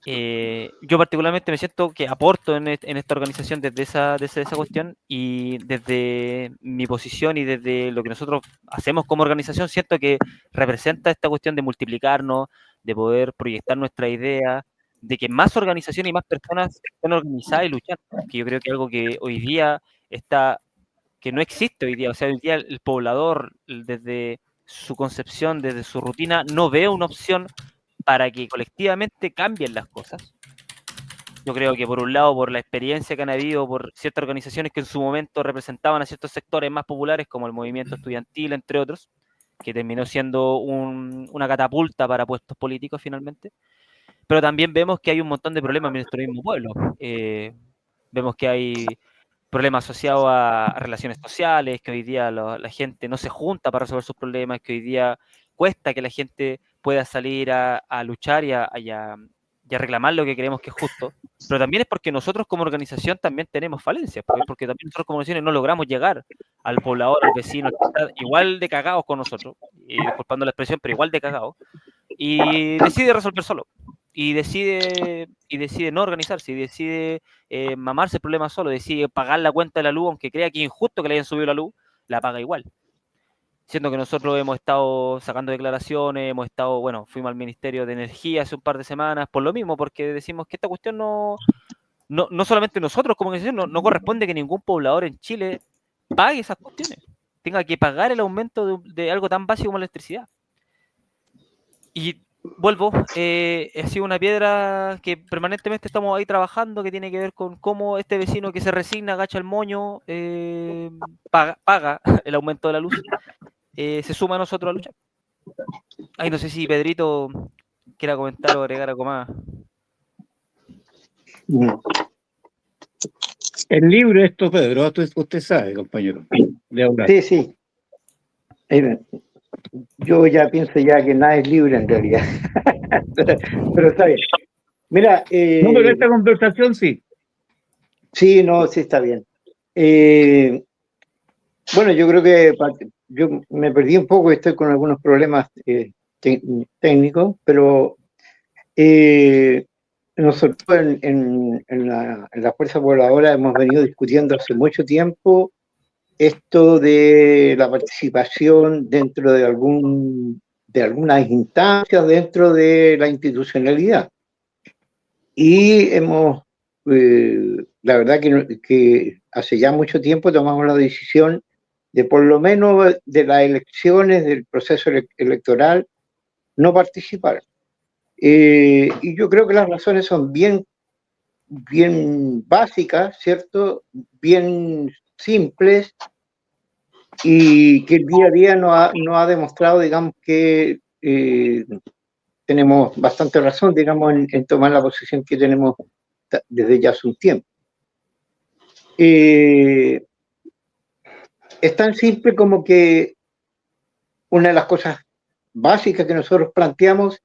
Yo particularmente me siento que aporto en esta organización desde esa cuestión y desde mi posición y desde lo que nosotros hacemos como organización, siento que representa esta cuestión de multiplicarnos, de poder proyectar nuestra idea, de que más organizaciones y más personas estén organizadas y luchando, que yo creo que es algo que hoy día que no existe hoy día, o sea, hoy día el poblador desde su concepción, desde su rutina, no ve una opción para que colectivamente cambien las cosas. Yo creo que por un lado, por la experiencia que han habido, por ciertas organizaciones que en su momento representaban a ciertos sectores más populares, como el movimiento estudiantil, entre otros, que terminó siendo una catapulta para puestos políticos finalmente. Pero también vemos que hay un montón de problemas en nuestro mismo pueblo. Vemos que hay problemas asociados a relaciones sociales, que hoy día la gente no se junta para resolver sus problemas, que hoy día cuesta que la gente pueda salir a luchar y a reclamar lo que creemos que es justo. Pero también es porque nosotros como organización también tenemos falencias, porque también nosotros como organizaciones no logramos llegar al poblador, al vecino, al que está igual de cagados con nosotros, y disculpando la expresión, pero igual de cagados, y decide resolver solo. Y decide no organizarse, y decide mamarse el problema solo, decide pagar la cuenta de la luz, aunque crea que es injusto que le hayan subido la luz, la paga igual. Siendo que nosotros hemos estado sacando declaraciones, hemos estado, bueno, fuimos al Ministerio de Energía hace un par de semanas, por lo mismo, porque decimos que esta cuestión no solamente nosotros como organización, no corresponde que ningún poblador en Chile pague esas cuestiones, tenga que pagar el aumento de algo tan básico como la electricidad. Y vuelvo, ha sido una piedra que permanentemente estamos ahí trabajando, que tiene que ver con cómo este vecino que se resigna, agacha el moño, paga el aumento de la luz, se suma a nosotros a luchar. Ay, no sé si Pedrito quiera comentar o agregar algo más. El libro esto, Pedro, usted sabe, compañero, de hablar. Sí, sí. Yo ya pienso ya que nada es libre en realidad. pero está bien. Mira. No, pero esta conversación sí. Sí, no, sí está bien. Bueno, yo creo que yo me perdí un poco, estoy con algunos problemas técnicos, pero nosotros en la Fuerza Pobladora hemos venido discutiendo hace mucho tiempo esto de la participación dentro de algunas instancias dentro de la institucionalidad. Y hemos, la verdad que hace ya mucho tiempo tomamos la decisión de por lo menos de las elecciones, del proceso electoral, no participar. Y yo creo que las razones son bien básicas, ¿cierto? Bien simples, y que el día a día no ha demostrado, digamos, que tenemos bastante razón, digamos, en tomar la posición que tenemos desde ya hace un tiempo. Es tan simple como que una de las cosas básicas que nosotros planteamos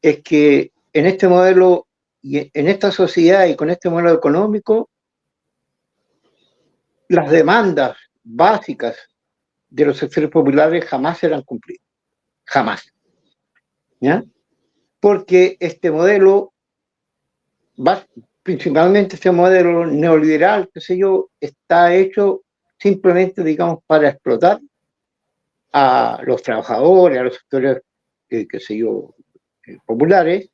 es que en este modelo y en esta sociedad y con este modelo económico, las demandas básicas de los sectores populares jamás serán cumplidas. Jamás. ¿Ya? Porque este modelo, principalmente este modelo neoliberal, qué sé yo, está hecho simplemente, digamos, para explotar a los trabajadores, a los sectores, qué sé yo, populares,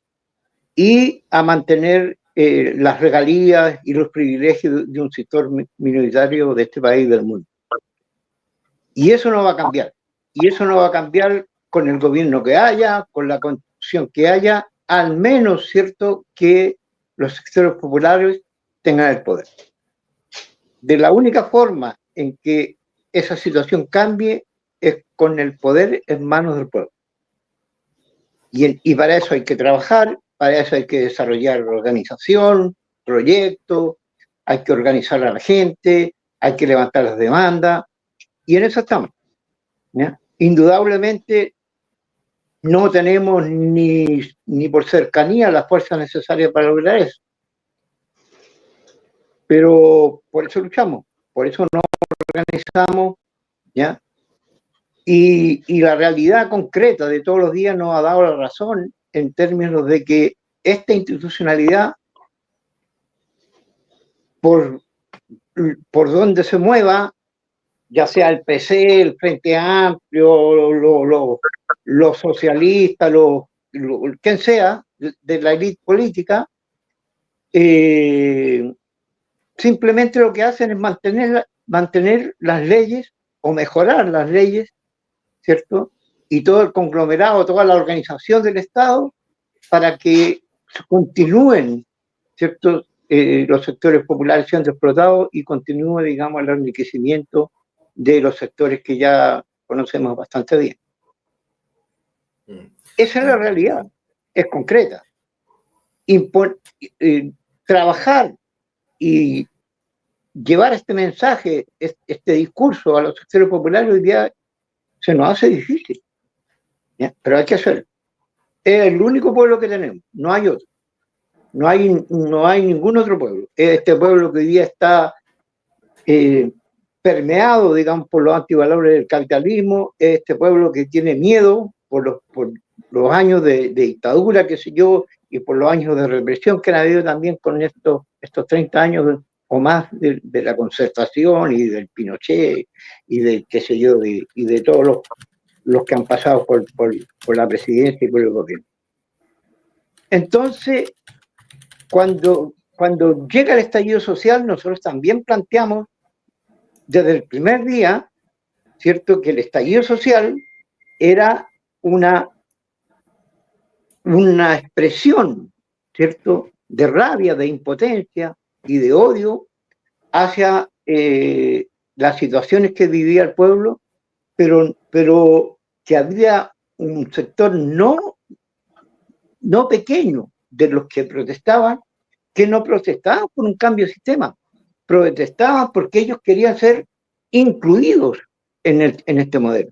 y a mantener las regalías y los privilegios de un sector minoritario de este país y del mundo. Y eso no va a cambiar. Y eso no va a cambiar con el gobierno que haya, con la constitución que haya, al menos, ¿cierto?, que los sectores populares tengan el poder. De la única forma en que esa situación cambie es con el poder en manos del pueblo. Y para eso hay que trabajar, para eso hay que desarrollar organización, proyectos, hay que organizar a la gente, hay que levantar las demandas, y en eso estamos. ¿Ya? Indudablemente no tenemos ni por cercanía las fuerzas necesarias para lograr eso. Pero por eso luchamos, por eso nos organizamos, ¿ya? Y la realidad concreta de todos los días nos ha dado la razón en términos de que esta institucionalidad, por donde se mueva, ya sea el PC, el Frente Amplio, los socialistas, quien sea, de la élite política, simplemente lo que hacen es mantener las leyes o mejorar las leyes, ¿cierto? Y todo el conglomerado, toda la organización del Estado para que continúen, ¿cierto? Los sectores populares siendo explotados y continúe, digamos, el enriquecimiento de los sectores que ya conocemos bastante bien. Esa es la realidad, es concreta. Trabajar y llevar este mensaje, este discurso a los sectores populares hoy día se nos hace difícil, ¿ya? Pero hay que hacerlo. Es el único pueblo que tenemos, no hay otro. No hay ningún otro pueblo. Este pueblo que hoy día está permeado, digamos, por los antivalores del capitalismo, este pueblo que tiene miedo por los años de dictadura, qué sé yo, y por los años de represión que han habido también con estos 30 años o más de la concertación y del Pinochet y de, qué sé yo, y de todos los que han pasado por la presidencia y por el gobierno. Entonces, cuando llega el estallido social, nosotros también planteamos desde el primer día, ¿cierto?, que el estallido social era una expresión, ¿cierto?, de rabia, de impotencia y de odio hacia las situaciones que vivía el pueblo, pero que había un sector no pequeño de los que protestaban, que no protestaban por un cambio de sistema, protestaban porque ellos querían ser incluidos en este modelo,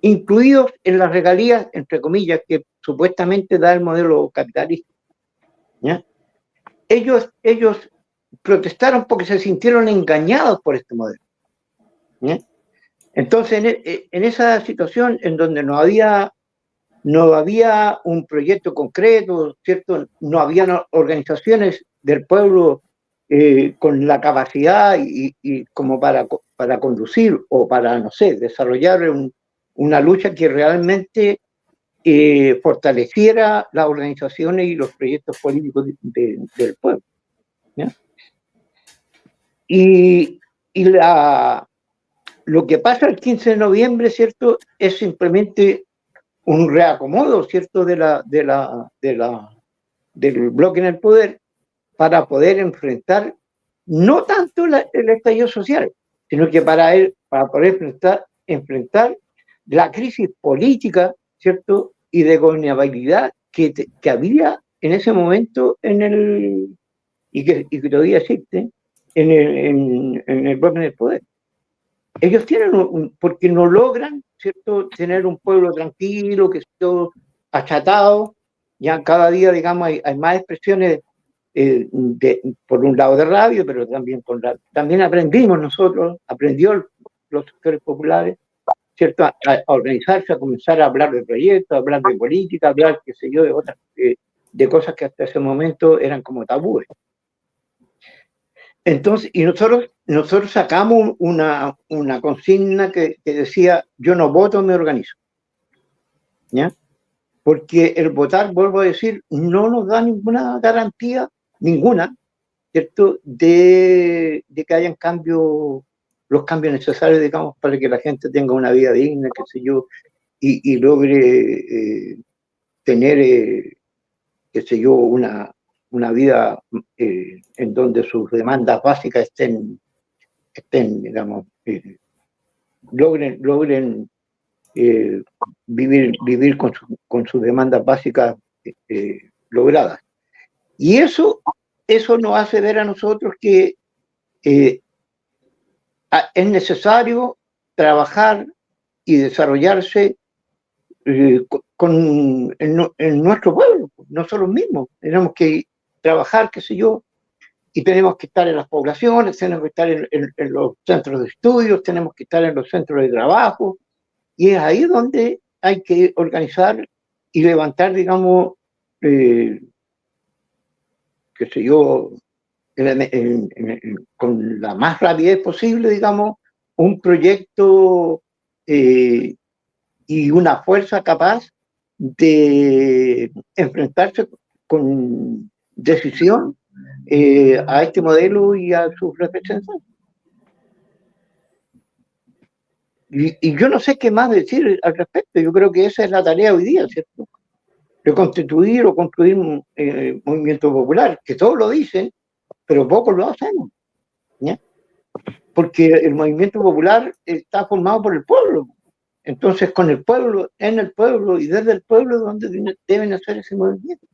incluidos en las regalías, entre comillas, que supuestamente da el modelo capitalista, ¿ya? Ellos protestaron porque se sintieron engañados por este modelo, ¿ya? Entonces, en esa situación en donde no había un proyecto concreto, ¿cierto? No había organizaciones del pueblo con la capacidad y como para conducir o para, no sé, desarrollar una lucha que realmente fortaleciera las organizaciones y los proyectos políticos del pueblo, ¿ya? Y lo que pasa el 15 de noviembre, ¿cierto?, es simplemente un reacomodo, ¿cierto?, del bloque en el poder para poder enfrentar no tanto el estallido social, sino que para poder enfrentar la crisis política, ¿cierto?, y de gobernabilidad que había en ese momento y que todavía existe en el bloque en el poder. Ellos tienen, porque no logran, ¿cierto?, tener un pueblo tranquilo, que esté todo achatado. Ya cada día, digamos, hay más expresiones, por un lado de rabia, pero también también aprendió los sectores populares, ¿cierto?, a organizarse, a comenzar a hablar de proyectos, a hablar de política, a hablar, qué sé yo, de otras, de cosas que hasta ese momento eran como tabúes. Entonces, y nosotros sacamos una consigna que decía: yo no voto, me organizo, ¿ya? Porque el votar, vuelvo a decir, no nos da ninguna garantía, ¿cierto?, de que hayan los cambios necesarios, digamos, para que la gente tenga una vida digna, qué sé yo, y logre tener, qué sé yo, una vida en donde sus demandas básicas estén digamos, logren vivir con sus demandas básicas logradas. Y eso nos hace ver a nosotros que es necesario trabajar y desarrollarse en nuestro pueblo, nosotros mismos. Tenemos que trabajar, qué sé yo, y tenemos que estar en las poblaciones, tenemos que estar en los centros de estudios, tenemos que estar en los centros de trabajo, y es ahí donde hay que organizar y levantar, digamos, qué sé yo, con la más rapidez posible, digamos, un proyecto y una fuerza capaz de enfrentarse con decisión a este modelo y a sus representantes. Y yo no sé qué más decir al respecto. Yo creo que esa es la tarea hoy día, ¿cierto? reconstituir o construir un movimiento popular, que todos lo dicen, pero pocos lo hacemos, ¿ya? Porque el movimiento popular está formado por el pueblo. Entonces, con el pueblo, en el pueblo y desde el pueblo es donde deben hacer ese movimiento,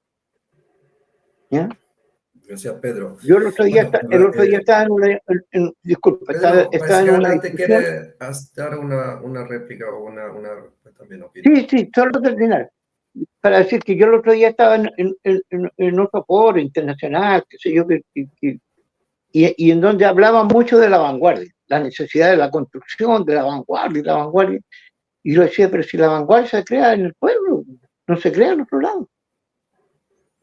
¿ya? Gracias, Pedro. Yo el otro día, estaba en una... disculpa, Pedro, estaba en una Ana te discusión. quiere dar una réplica o una también opinión. Sí, solo terminar. Para decir que yo el otro día estaba en otro foro internacional, qué sé yo, y en donde hablaban mucho de la vanguardia, la necesidad de la construcción, de la vanguardia. Y yo decía, pero si la vanguardia se crea en el pueblo, no se crea en otro lado.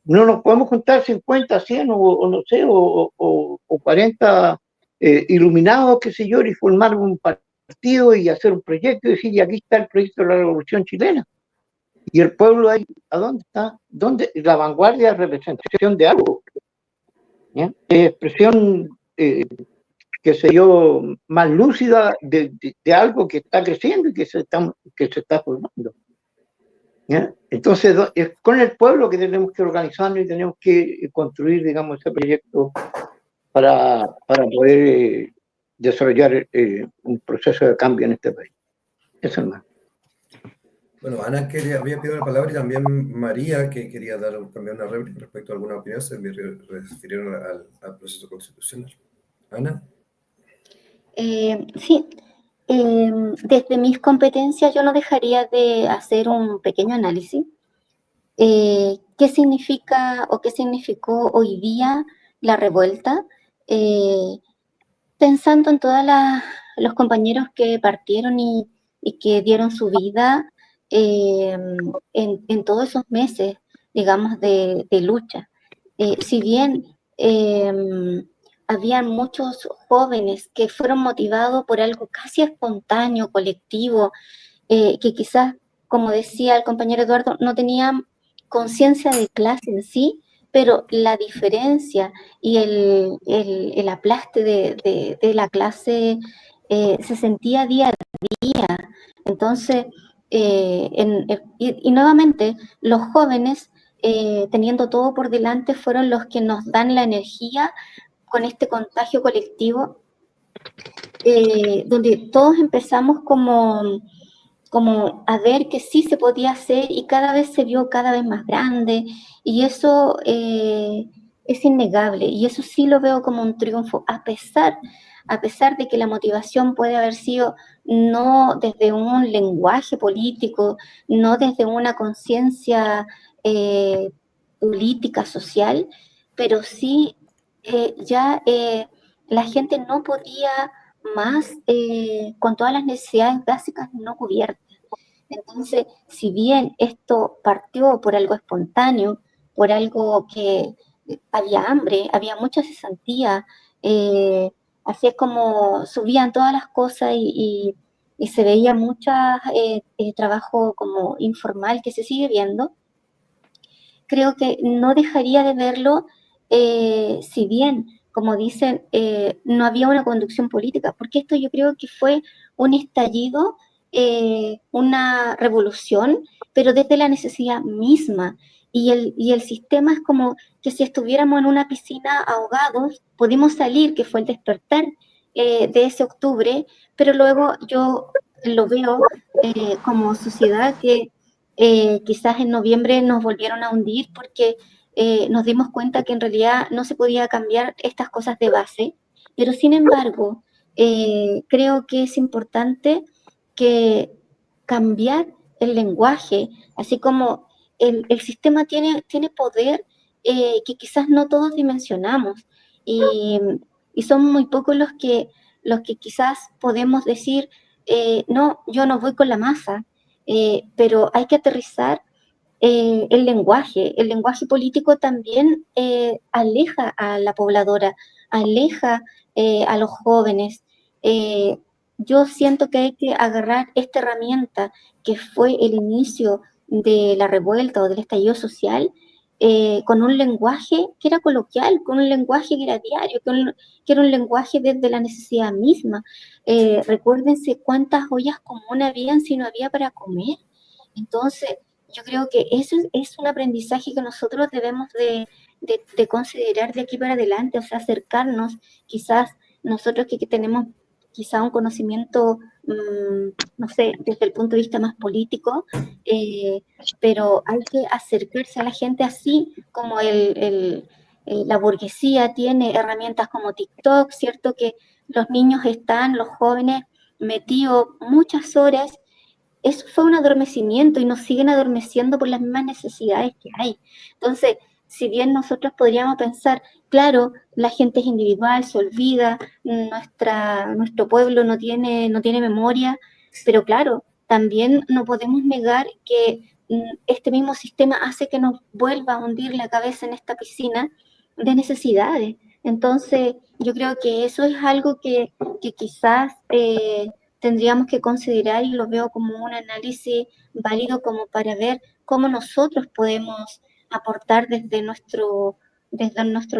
No nos podemos juntar 50, 100 o no sé, o 40 iluminados, qué sé yo, y formar un partido y hacer un proyecto y decir, y aquí está el proyecto de la Revolución Chilena. Y el pueblo ahí, ¿a dónde está? ¿Dónde? La vanguardia es representación de algo, ¿ya? Expresión, qué sé yo, más lúcida de algo que está creciendo y que se está formando, ¿ya? Entonces, es con el pueblo que tenemos que organizarnos y tenemos que construir, digamos, ese proyecto para poder desarrollar un proceso de cambio en este país. Eso es más. Bueno, Ana había pedido la palabra y también María, que quería dar también una réplica respecto a alguna opinión, se me refirieron al proceso constitucional. Ana. Sí, desde mis competencias yo no dejaría de hacer un pequeño análisis. ¿Qué significa o qué significó hoy día la revuelta? Pensando en todos los compañeros que partieron y que dieron su vida en todos esos meses, digamos, de lucha. Si bien habían muchos jóvenes que fueron motivados por algo casi espontáneo, colectivo, que quizás, como decía el compañero Eduardo, no tenían conciencia de clase en sí, pero la diferencia y el aplaste de la clase se sentía día a día. Entonces, y nuevamente, los jóvenes, teniendo todo por delante, fueron los que nos dan la energía con este contagio colectivo, donde todos empezamos como a ver que sí se podía hacer y cada vez se vio cada vez más grande y eso es innegable y eso sí lo veo como un triunfo, a pesar de que la motivación puede haber sido no desde un lenguaje político, no desde una conciencia política, social, pero sí ya la gente no podía más con todas las necesidades básicas no cubiertas. Entonces, si bien esto partió por algo espontáneo, por algo que había hambre, había mucha cesantía, así es como subían todas las cosas y se veía mucho trabajo como informal que se sigue viendo, creo que no dejaría de verlo si bien, como dicen, no había una conducción política, porque esto yo creo que fue un estallido, una revolución, pero desde la necesidad misma. Y el sistema es como que si estuviéramos en una piscina ahogados, pudimos salir, que fue el despertar de ese octubre, pero luego yo lo veo como sociedad que quizás en noviembre nos volvieron a hundir porque nos dimos cuenta que en realidad no se podía cambiar estas cosas de base, pero sin embargo, creo que es importante que cambiar el lenguaje, así como el sistema tiene poder que quizás no todos dimensionamos y son muy pocos los que quizás podemos decir, no, yo no voy con la masa, pero hay que aterrizar el lenguaje. El lenguaje político también aleja a la pobladora, aleja a los jóvenes. Yo siento que hay que agarrar esta herramienta que fue el inicio de la revuelta o del estallido social con un lenguaje que era coloquial, con un lenguaje que era diario, que era un lenguaje desde la necesidad misma. Recuérdense cuántas ollas comunes habían si no había para comer. Entonces, yo creo que eso es un aprendizaje que nosotros debemos de considerar de aquí para adelante, o sea, acercarnos, quizás nosotros que tenemos quizá un conocimiento, no sé, desde el punto de vista más político, pero hay que acercarse a la gente así como la burguesía tiene herramientas como TikTok, ¿cierto? Que los niños están, los jóvenes, metidos muchas horas. Eso fue un adormecimiento y nos siguen adormeciendo por las mismas necesidades que hay. Entonces, si bien nosotros podríamos pensar, claro, la gente es individual, se olvida, nuestro pueblo no tiene memoria, pero claro, también no podemos negar que este mismo sistema hace que nos vuelva a hundir la cabeza en esta piscina de necesidades. Entonces, yo creo que eso es algo que quizás tendríamos que considerar, y lo veo como un análisis válido como para ver cómo nosotros podemos aportar desde nuestro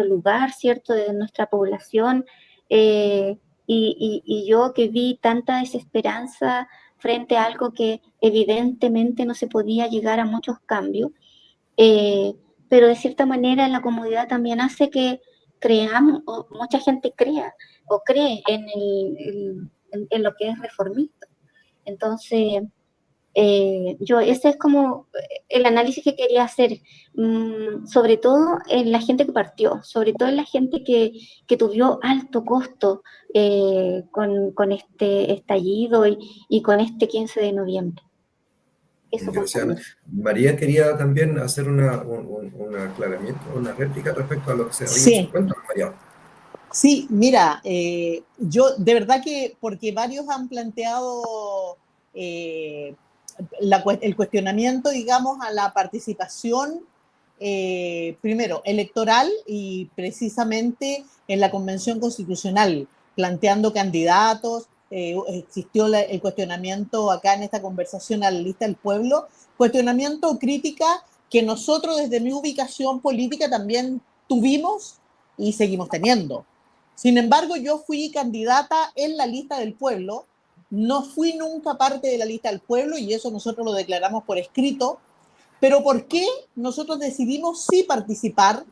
lugar, ¿cierto? Desde nuestra población. Y yo que vi tanta desesperanza frente a algo que evidentemente no se podía llegar a muchos cambios, pero de cierta manera la comodidad también hace que creamos, o mucha gente crea o cree en lo que es reformista. Entonces, ese es como el análisis que quería hacer, sobre todo en la gente que partió, sobre todo en la gente que tuvo alto costo con este estallido y con este 15 de noviembre. Eso, Gracias. María quería también hacer un aclaramiento, una réplica respecto a lo que se había dicho. Cuéntame, María. Sí, mira, yo de verdad que, porque varios han planteado el cuestionamiento, digamos, a la participación, primero, electoral y precisamente en la Convención Constitucional, planteando candidatos. Existió el cuestionamiento acá en esta conversación a la lista del pueblo, cuestionamiento o crítica que nosotros desde mi ubicación política también tuvimos y seguimos teniendo. Sin embargo, yo fui candidata en la lista del pueblo, no fui nunca parte de la lista del pueblo y eso nosotros lo declaramos por escrito, pero ¿por qué nosotros decidimos sí participar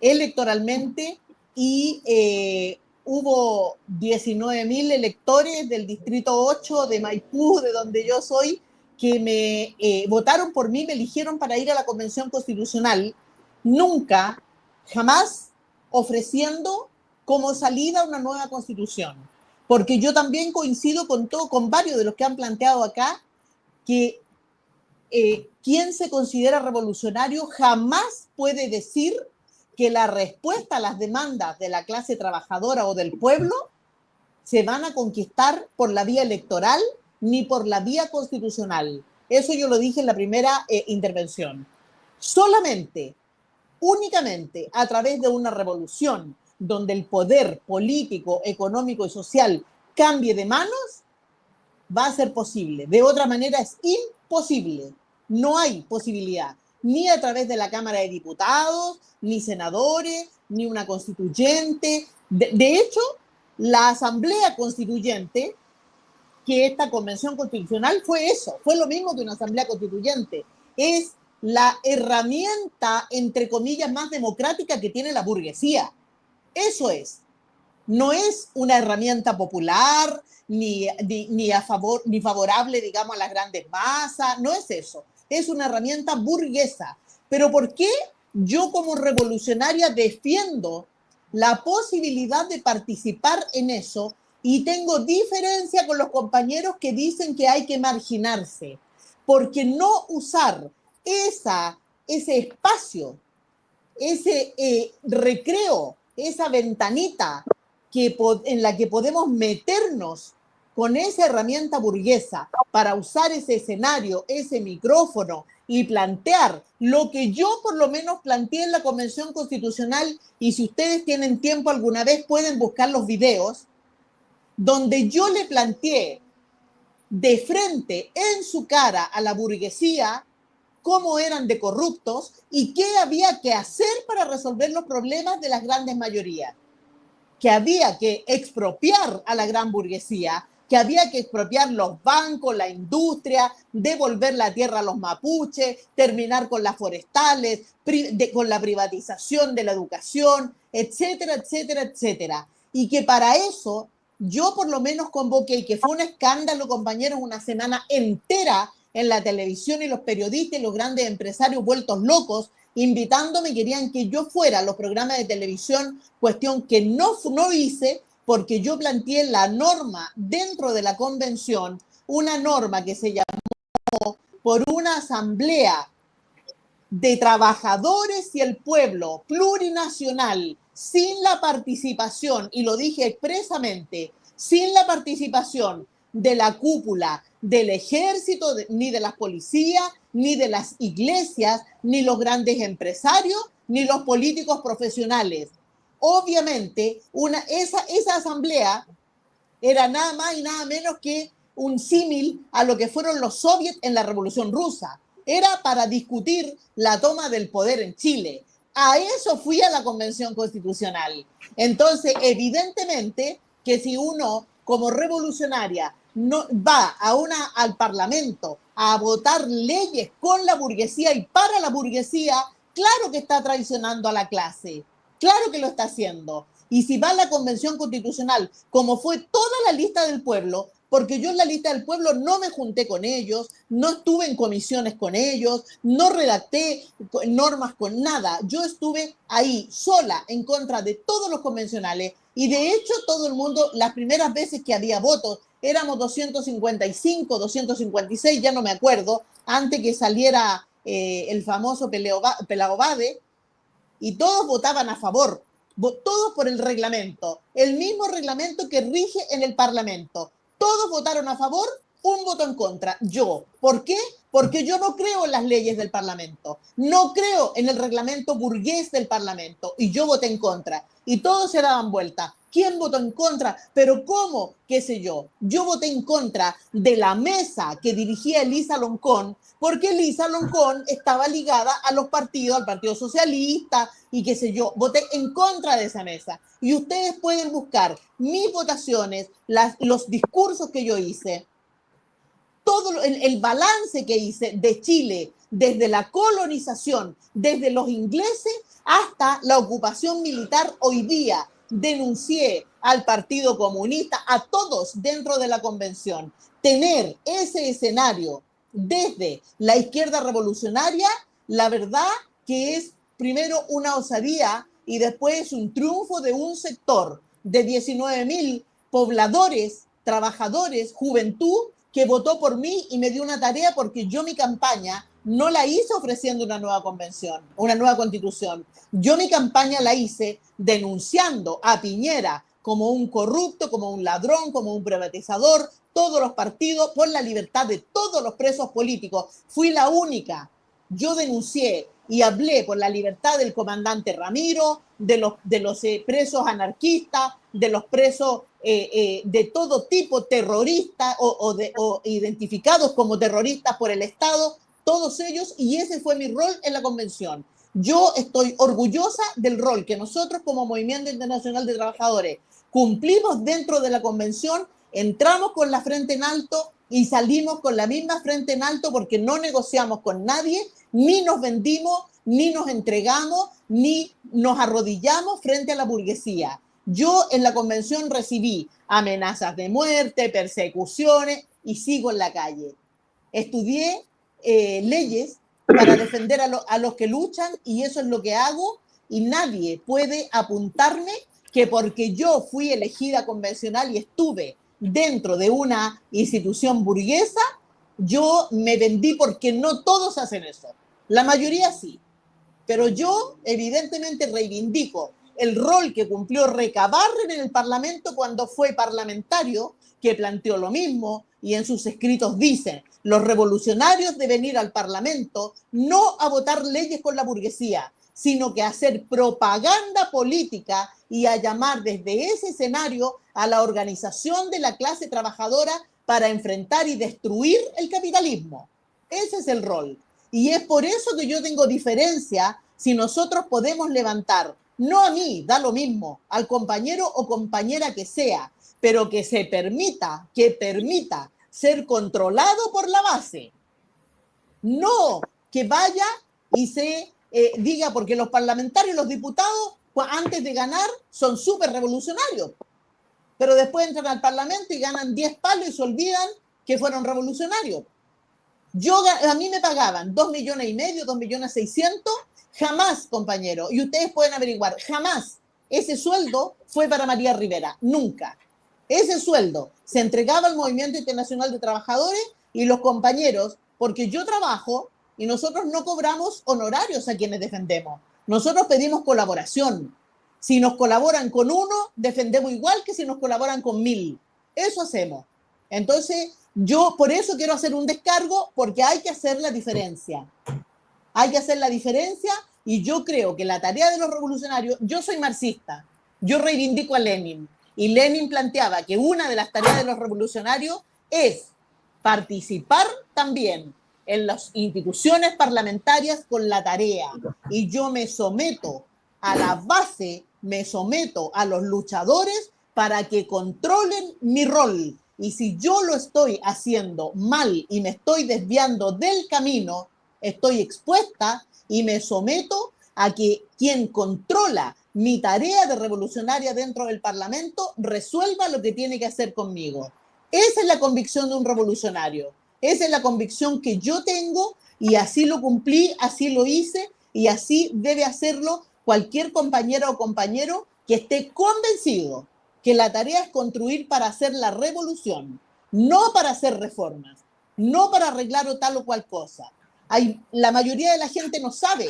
electoralmente? Y hubo 19.000 electores del distrito 8 de Maipú, de donde yo soy, que me votaron por mí, me eligieron para ir a la Convención Constitucional, nunca, jamás ofreciendo como salida una nueva constitución. Porque yo también coincido con varios de los que han planteado acá que quien se considera revolucionario jamás puede decir que la respuesta a las demandas de la clase trabajadora o del pueblo se van a conquistar por la vía electoral ni por la vía constitucional. Eso yo lo dije en la primera intervención. Solamente, únicamente a través de una revolución donde el poder político, económico y social cambie de manos, va a ser posible. De otra manera es imposible. No hay posibilidad, ni a través de la Cámara de Diputados, ni senadores, ni una constituyente. De hecho, la Asamblea Constituyente, que esta Convención Constitucional fue eso, fue lo mismo que una Asamblea Constituyente. Es la herramienta, entre comillas, más democrática que tiene la burguesía. Eso es. No es una herramienta popular, ni a favor, ni favorable, digamos, a las grandes masas. No es eso. Es una herramienta burguesa. Pero ¿por qué yo como revolucionaria defiendo la posibilidad de participar en eso y tengo diferencia con los compañeros que dicen que hay que marginarse? Porque no usar ese espacio, ese recreo, esa ventanita en la que podemos meternos con esa herramienta burguesa para usar ese escenario, ese micrófono y plantear lo que yo por lo menos planteé en la Convención Constitucional, y si ustedes tienen tiempo alguna vez pueden buscar los videos, donde yo le planteé de frente, en su cara, a la burguesía, cómo eran de corruptos y qué había que hacer para resolver los problemas de las grandes mayorías. Que había que expropiar a la gran burguesía, que había que expropiar los bancos, la industria, devolver la tierra a los mapuches, terminar con las forestales, con la privatización de la educación, etcétera, etcétera, etcétera. Y que para eso yo por lo menos convoqué, y que fue un escándalo, compañeros, una semana entera en la televisión y los periodistas y los grandes empresarios vueltos locos, invitándome, querían que yo fuera a los programas de televisión, cuestión que no hice, porque yo planteé la norma dentro de la convención, una norma que se llamó por una asamblea de trabajadores y el pueblo plurinacional, sin la participación, y lo dije expresamente, sin la participación de la cúpula del ejército, ni de las policías, ni de las iglesias, ni los grandes empresarios, ni los políticos profesionales. Obviamente, esa asamblea era nada más y nada menos que un símil a lo que fueron los soviets en la Revolución Rusa. Era para discutir la toma del poder en Chile. A eso fui a la Convención Constitucional. Entonces, evidentemente que si uno, como revolucionaria, no va al Parlamento a votar leyes con la burguesía y para la burguesía, claro que está traicionando a la clase. Claro que lo está haciendo. Y si va a la Convención Constitucional, como fue toda la lista del pueblo, porque yo en la lista del pueblo no me junté con ellos, no estuve en comisiones con ellos, no redacté normas con nada. Yo estuve ahí sola en contra de todos los convencionales y de hecho todo el mundo, las primeras veces que había votos, éramos 255, 256, ya no me acuerdo, antes que saliera el famoso Pelao Bade, y todos votaban a favor, todos por el reglamento, el mismo reglamento que rige en el Parlamento. Todos votaron a favor, un voto en contra. Yo. ¿Por qué? Porque yo no creo en las leyes del Parlamento. No creo en el reglamento burgués del Parlamento. Y yo voté en contra. Y todos se daban vuelta. ¿Quién votó en contra? ¿Pero cómo? ¿Qué sé yo? Yo voté en contra de la mesa que dirigía Elisa Loncón, porque Elisa Loncón estaba ligada a los partidos, al Partido Socialista y qué sé yo. Voté en contra de esa mesa. Y ustedes pueden buscar mis votaciones, los discursos que yo hice, todo el balance que hice de Chile, desde la colonización, desde los ingleses hasta la ocupación militar hoy día. Denuncié al Partido Comunista, a todos dentro de la convención. Tener ese escenario desde la izquierda revolucionaria, la verdad que es primero una osadía y después un triunfo de un sector de 19.000 pobladores, trabajadores, juventud, que votó por mí y me dio una tarea porque yo mi campaña no la hice ofreciendo una nueva convención, una nueva constitución. Yo mi campaña la hice denunciando a Piñera como un corrupto, como un ladrón, como un privatizador, todos los partidos, por la libertad de todos los presos políticos. Fui la única. Yo denuncié y hablé por la libertad del comandante Ramiro, de los presos anarquistas, de los presos de todo tipo terroristas o identificados como terroristas por el Estado, todos ellos, y ese fue mi rol en la convención. Yo estoy orgullosa del rol que nosotros como Movimiento Internacional de Trabajadores cumplimos dentro de la convención, entramos con la frente en alto y salimos con la misma frente en alto porque no negociamos con nadie, ni nos vendimos, ni nos entregamos, ni nos arrodillamos frente a la burguesía. Yo en la convención recibí amenazas de muerte, persecuciones y sigo en la calle. Estudié leyes para defender a los que luchan y eso es lo que hago y nadie puede apuntarme que porque yo fui elegida convencional y estuve dentro de una institución burguesa, yo me vendí porque no todos hacen eso. La mayoría sí. Pero yo evidentemente reivindico el rol que cumplió Recabarren en el Parlamento cuando fue parlamentario, que planteó lo mismo y en sus escritos dicen: los revolucionarios deben ir al Parlamento no a votar leyes con la burguesía, sino que a hacer propaganda política y a llamar desde ese escenario a la organización de la clase trabajadora para enfrentar y destruir el capitalismo. Ese es el rol. Y es por eso que yo tengo diferencia si nosotros podemos levantar, no a mí, da lo mismo, al compañero o compañera que sea, pero que permita ser controlado por la base. No que vaya y se diga, porque los parlamentarios, los diputados, antes de ganar, son súper revolucionarios, pero después entran al Parlamento y ganan 10 palos y se olvidan que fueron revolucionarios. A mí me pagaban 2,5 millones, 2,600,000, jamás, compañero, y ustedes pueden averiguar, jamás ese sueldo fue para María Rivera, nunca. Ese sueldo se entregaba al Movimiento Internacional de Trabajadores y los compañeros, porque yo trabajo y nosotros no cobramos honorarios a quienes defendemos. Nosotros pedimos colaboración. Si nos colaboran con uno, defendemos igual que si nos colaboran con 1.000. Eso hacemos. Entonces, yo por eso quiero hacer un descargo, porque hay que hacer la diferencia. Hay que hacer la diferencia y yo creo que la tarea de los revolucionarios, yo soy marxista, yo reivindico a Lenin y Lenin planteaba que una de las tareas de los revolucionarios es participar también en las instituciones parlamentarias con la tarea, y yo me someto a la base, me someto a los luchadores para que controlen mi rol, y si yo lo estoy haciendo mal y me estoy desviando del camino, estoy expuesta y me someto a que quien controla mi tarea de revolucionaria dentro del Parlamento resuelva lo que tiene que hacer conmigo. Esa es la convicción de un revolucionario. Esa es la convicción que yo tengo y así lo cumplí, así lo hice y así debe hacerlo cualquier compañera o compañero que esté convencido que la tarea es construir para hacer la revolución, no para hacer reformas, no para arreglar o tal o cual cosa. La mayoría de la gente no sabe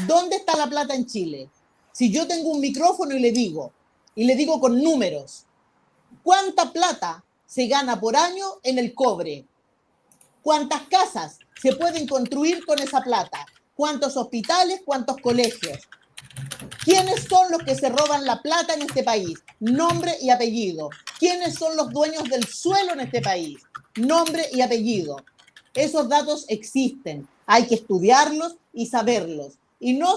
dónde está la plata en Chile. Si yo tengo un micrófono y le digo con números, ¿cuánta plata se gana por año en el cobre? ¿Cuántas casas se pueden construir con esa plata? ¿Cuántos hospitales? ¿Cuántos colegios? ¿Quiénes son los que se roban la plata en este país? Nombre y apellido. ¿Quiénes son los dueños del suelo en este país? Nombre y apellido. Esos datos existen. Hay que estudiarlos y saberlos. Y no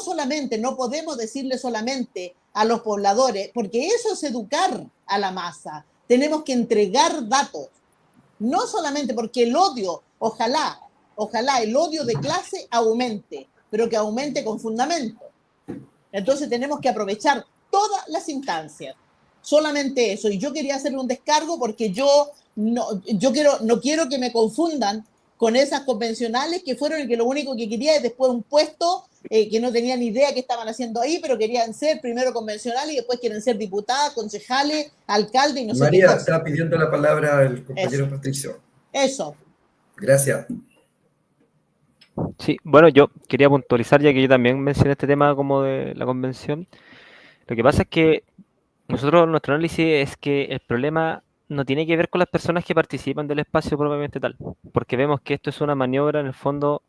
podemos decirle solamente a los pobladores, porque eso es educar a la masa. Tenemos que entregar datos. No solamente porque el odio, ojalá el odio de clase aumente, pero que aumente con fundamento. Entonces tenemos que aprovechar todas las instancias. Solamente eso. Y yo quería hacerle un descargo porque yo no quiero que me confundan con esas convencionales que fueron y que lo único que quería es después un puesto que no tenían ni idea qué estaban haciendo ahí, pero querían ser primero convencionales y después quieren ser diputadas, concejales, alcalde y no sé qué María, cosa. está pidiendo la palabra el compañero Patricio. Eso. Gracias. Sí, bueno, yo quería puntualizar, ya que yo también mencioné este tema como de la convención. Lo que pasa es que nuestro análisis es que el problema no tiene que ver con las personas que participan del espacio propiamente tal, porque vemos que esto es una maniobra en el fondo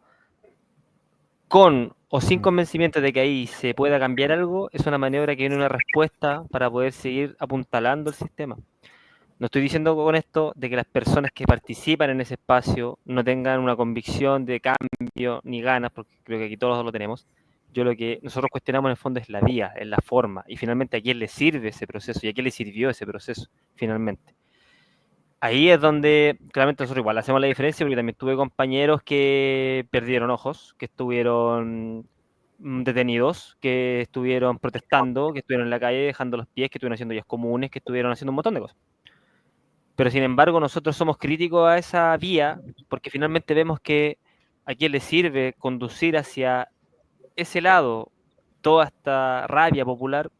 con o sin convencimiento de que ahí se pueda cambiar algo, es una maniobra que viene una respuesta para poder seguir apuntalando el sistema. No estoy diciendo con esto de que las personas que participan en ese espacio no tengan una convicción de cambio ni ganas, porque creo que aquí todos lo tenemos. Lo que nosotros cuestionamos en el fondo es la vía, es la forma, y finalmente a quién le sirve ese proceso y a quién le sirvió ese proceso, finalmente. Ahí es donde claramente nosotros igual hacemos la diferencia, porque también tuve compañeros que perdieron ojos, que estuvieron detenidos, que estuvieron protestando, que estuvieron en la calle dejando los pies, que estuvieron haciendo vías comunes, que estuvieron haciendo un montón de cosas. Pero sin embargo nosotros somos críticos a esa vía porque finalmente vemos que a quién le sirve conducir hacia ese lado toda esta rabia popular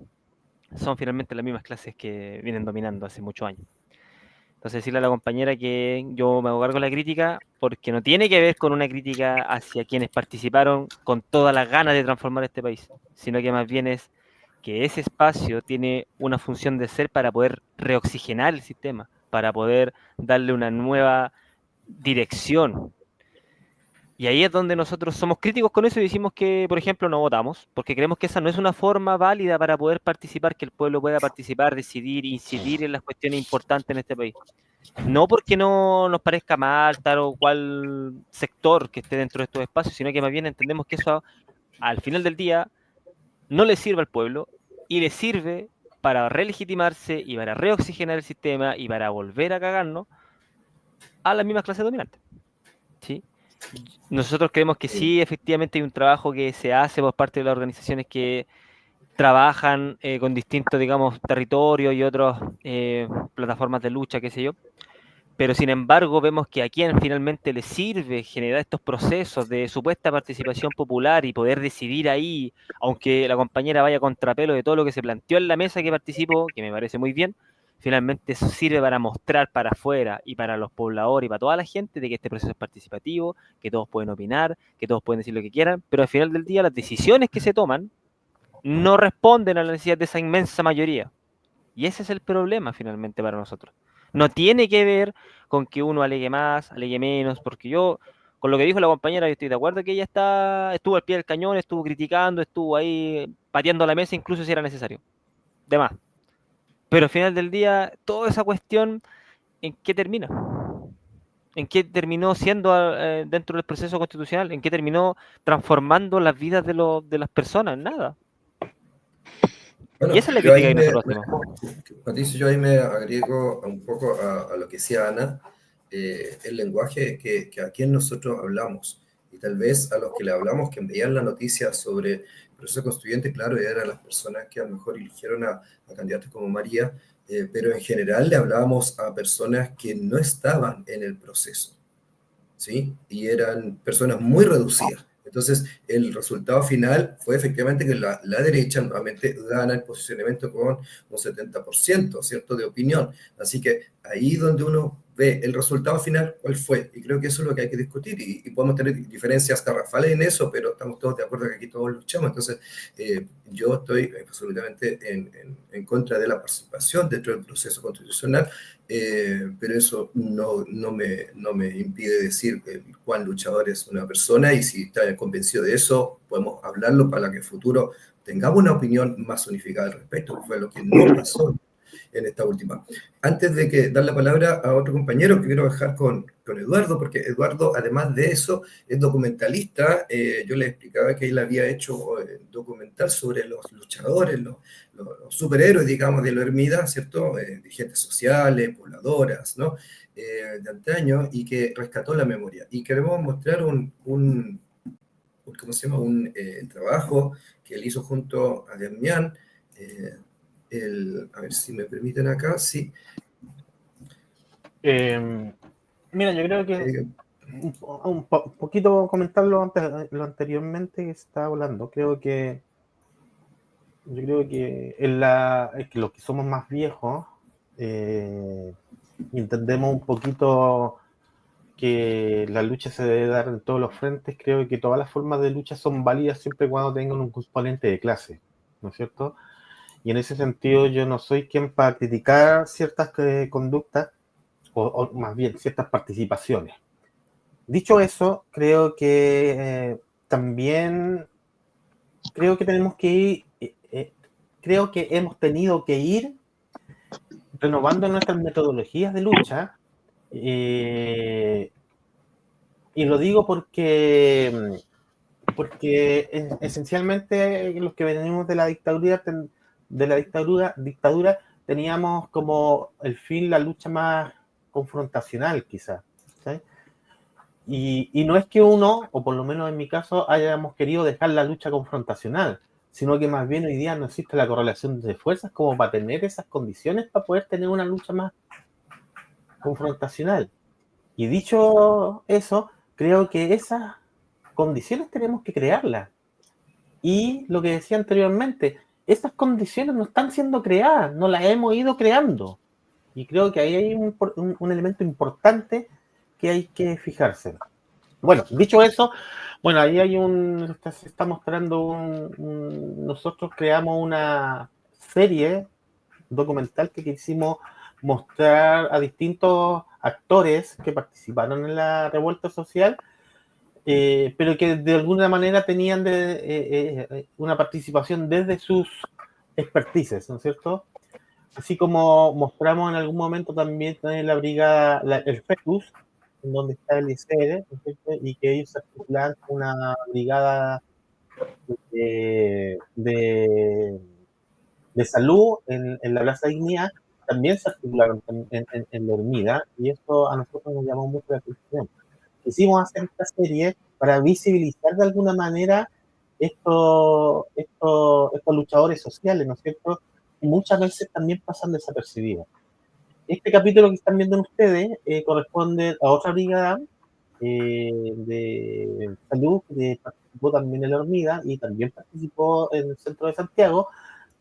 son finalmente las mismas clases que vienen dominando hace muchos años. Entonces decirle a la compañera que yo me hago cargo de la crítica porque no tiene que ver con una crítica hacia quienes participaron con todas las ganas de transformar este país, sino que más bien es que ese espacio tiene una función de ser para poder reoxigenar el sistema, para poder darle una nueva dirección. Y ahí es donde nosotros somos críticos con eso y decimos que, por ejemplo, no votamos, porque creemos que esa no es una forma válida para poder participar, que el pueblo pueda participar, decidir, incidir en las cuestiones importantes en este país. No porque no nos parezca mal tal o cual sector que esté dentro de estos espacios, sino que más bien entendemos que eso al final del día no le sirve al pueblo y le sirve para relegitimarse y para reoxigenar el sistema y para volver a cagarnos a las mismas clases dominantes. ¿Sí? Nosotros creemos que sí, efectivamente hay un trabajo que se hace por parte de las organizaciones que trabajan con distintos, digamos, territorios y otras plataformas de lucha, qué sé yo. Pero sin embargo vemos que a quien finalmente le sirve generar estos procesos de supuesta participación popular y poder decidir ahí, aunque la compañera vaya a contrapelo de todo lo que se planteó en la mesa que participó, que me parece muy bien, finalmente eso sirve para mostrar para afuera y para los pobladores y para toda la gente de que este proceso es participativo, que todos pueden opinar, que todos pueden decir lo que quieran, pero al final del día las decisiones que se toman no responden a la necesidad de esa inmensa mayoría. Y ese es el problema finalmente para nosotros. No tiene que ver con que uno alegue más, alegue menos, porque yo, con lo que dijo la compañera, yo estoy de acuerdo que ella estuvo al pie del cañón, estuvo criticando, estuvo ahí pateando la mesa, incluso si era necesario. De más. Pero al final del día, toda esa cuestión, ¿en qué termina? ¿En qué terminó siendo dentro del proceso constitucional? ¿En qué terminó transformando las vidas de las personas? Nada. Bueno, Y esa es la yo crítica ahí que nosotros hacemos. Patricio, yo ahí me agrego un poco a lo que decía Ana, el lenguaje que aquí en nosotros hablamos, y tal vez a los que le hablamos que veían la noticia sobre el proceso constituyente, claro, eran las personas que a lo mejor eligieron a candidatos como María, pero en general le hablábamos a personas que no estaban en el proceso, ¿sí? Y eran personas muy reducidas. Entonces, el resultado final fue efectivamente que la derecha nuevamente gana el posicionamiento con un 70%, ¿cierto?, de opinión. Así que ahí donde uno ve el resultado final, ¿cuál fue? Y creo que eso es lo que hay que discutir. Y podemos tener diferencias garrafales en eso, pero estamos todos de acuerdo que aquí todos luchamos. Entonces, yo estoy absolutamente en contra de la participación dentro del proceso constitucional, pero eso no me impide decir cuán luchador es una persona, y si está convencido de eso, podemos hablarlo para que en el futuro tengamos una opinión más unificada al respecto, que fue lo que no pasó en esta última. Antes de dar la palabra a otro compañero, que quiero dejar con Eduardo, porque Eduardo, además de eso, es documentalista. Yo le explicaba que él había hecho documental sobre los luchadores, los superhéroes, digamos, de la Hermida, ¿cierto? Dirigentes sociales, pobladoras, ¿no? De antaño, y que rescató la memoria. Y queremos mostrar ¿cómo se llama? Un trabajo que él hizo junto a Damián. A ver si me permiten acá, sí. Mira, yo creo que un poquito comentar lo anteriormente que se estaba hablando. Yo creo que es que los que somos más viejos entendemos un poquito que la lucha se debe dar en todos los frentes. Creo que todas las formas de lucha son válidas siempre y cuando tengan un componente de clase, ¿no es cierto? Y en ese sentido yo no soy quien para criticar ciertas conductas, o más bien ciertas participaciones. Dicho eso, creo que también creo que tenemos que ir, creo que hemos tenido que ir renovando nuestras metodologías de lucha, y lo digo porque esencialmente los que venimos de la dictadura teníamos como el fin la lucha más confrontacional, quizás, ¿sí? Y no es que uno, o por lo menos en mi caso, hayamos querido dejar la lucha confrontacional, sino que más bien hoy día no existe la correlación de fuerzas como para tener esas condiciones para poder tener una lucha más confrontacional. Y dicho eso, creo que esas condiciones tenemos que crearlas. Y lo que decía anteriormente, esas condiciones no están siendo creadas, no las hemos ido creando. Y creo que ahí hay un elemento importante que hay que fijarse. Bueno, dicho eso, bueno, ahí se está mostrando nosotros creamos una serie documental que quisimos mostrar a distintos actores que participaron en la revuelta social, pero que de alguna manera tenían una participación desde sus expertices, ¿no es cierto? Así como mostramos en algún momento también la brigada, el FECUS, en donde está el ICR, ¿no es cierto? Y que ellos se articulan con una brigada de de salud en la Plaza Dignidad también se articularon en la Hormiga, y eso a nosotros nos llamó mucho la atención. Quisimos hacer esta serie para visibilizar de alguna manera estos luchadores sociales, ¿no es cierto? Y muchas veces también pasan desapercibidos. Este capítulo que están viendo ustedes corresponde a otra brigada de salud que participó también en la Hormiga y también participó en el centro de Santiago,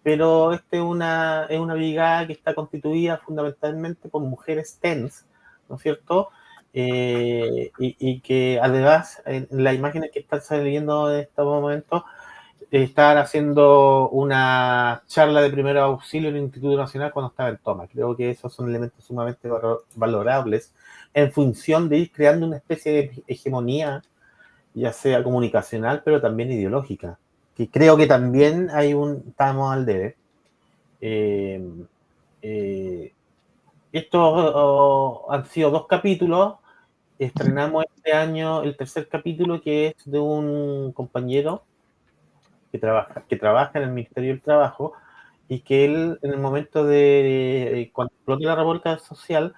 pero es una brigada que está constituida fundamentalmente por mujeres TENS, ¿no es cierto? Y que además, en las imágenes que están saliendo en estos momentos, están haciendo una charla de primer auxilio en el Instituto Nacional cuando estaba en toma. Creo que esos son elementos sumamente valorables en función de ir creando una especie de hegemonía, ya sea comunicacional, pero también ideológica, que creo que también estamos al debe. Estos han sido 2 capítulos. Estrenamos este año el 3er capítulo, que es de un compañero que trabaja en el Ministerio del Trabajo, y que él, en el momento cuando explota la revuelta social,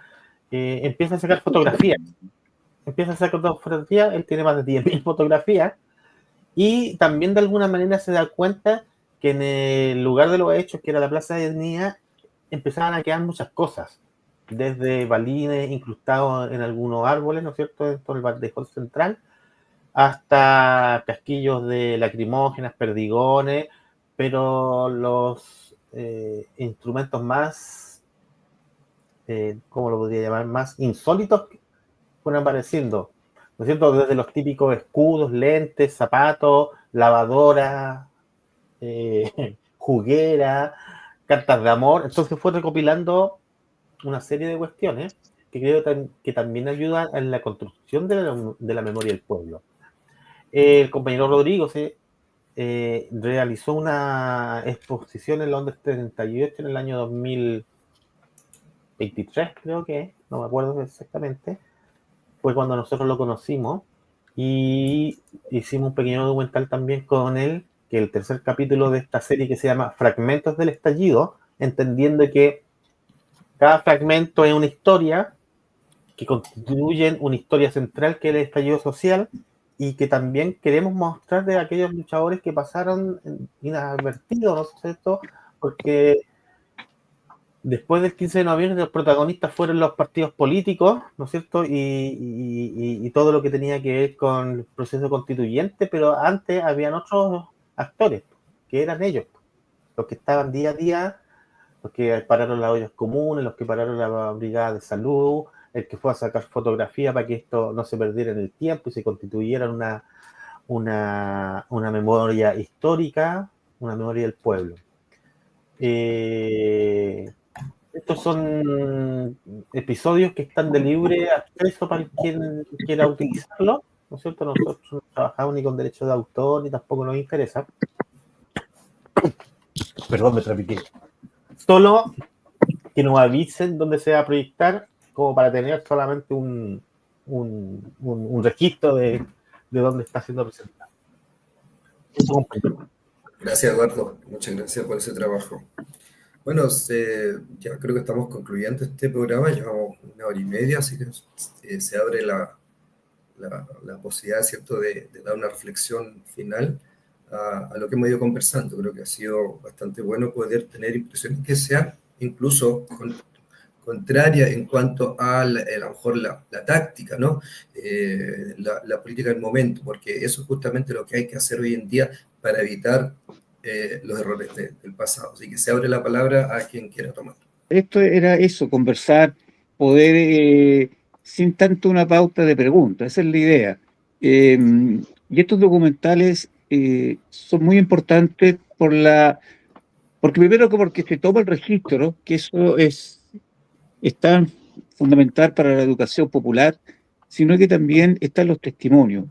empieza a sacar fotografías. Él tiene más de 10.000 fotografías, y también de alguna manera se da cuenta que en el lugar de los hechos, que era la Plaza de Dignidad, empezaban a quedar muchas cosas, desde balines incrustados en algunos árboles, ¿no es cierto?, dentro del bandejón central, hasta casquillos de lacrimógenas, perdigones, pero los instrumentos más, ¿cómo lo podría llamar?, más insólitos fueron apareciendo, ¿no es cierto?, desde los típicos escudos, lentes, zapatos, lavadoras, juguera, cartas de amor. Entonces fue recopilando una serie de cuestiones que creo que también ayudan en la construcción de la memoria del pueblo. El compañero Rodrigo realizó una exposición en Londres 38 en el año 2023, creo que, no me acuerdo exactamente. Fue cuando nosotros lo conocimos, y hicimos un pequeño documental también con él, que el 3er capítulo de esta serie, que se llama Fragmentos del Estallido, entendiendo que cada fragmento es una historia que constituyen una historia central, que es el estallido social, y que también queremos mostrar de aquellos luchadores que pasaron inadvertidos, ¿no es cierto? Porque después del 15 de noviembre los protagonistas fueron los partidos políticos, ¿no es cierto? Y todo lo que tenía que ver con el proceso constituyente, pero antes habían otros actores, que eran ellos, los que estaban día a día, los que pararon las ollas comunes, los que pararon la brigada de salud, el que fue a sacar fotografía para que esto no se perdiera en el tiempo y se constituyera una memoria histórica, una memoria del pueblo. Estos son episodios que están de libre acceso para quien quiera utilizarlo, ¿no es cierto? Nosotros no trabajamos ni con derechos de autor, ni tampoco nos interesa. Perdón, me trapiqué. Solo que nos avisen dónde se va a proyectar, como para tener solamente un registro de dónde está siendo presentado. Eso, compañero. Gracias, Eduardo. Muchas gracias por ese trabajo. Bueno, ya creo que estamos concluyendo este programa. Llevamos 1 hora y media, así que se abre la posibilidad, ¿cierto?, de dar una reflexión final a lo que hemos ido conversando. Creo que ha sido bastante bueno poder tener impresiones que sean incluso contrarias en cuanto a lo mejor la táctica, ¿no? La política del momento, porque eso es justamente lo que hay que hacer hoy en día para evitar los errores del pasado. Así que se abre la palabra a quien quiera tomar. Esto era eso, conversar, poder, sin tanto una pauta de preguntas, esa es la idea. Y estos documentales son muy importantes porque primero que porque se toma el registro, que eso es tan fundamental para la educación popular, sino que también están los testimonios.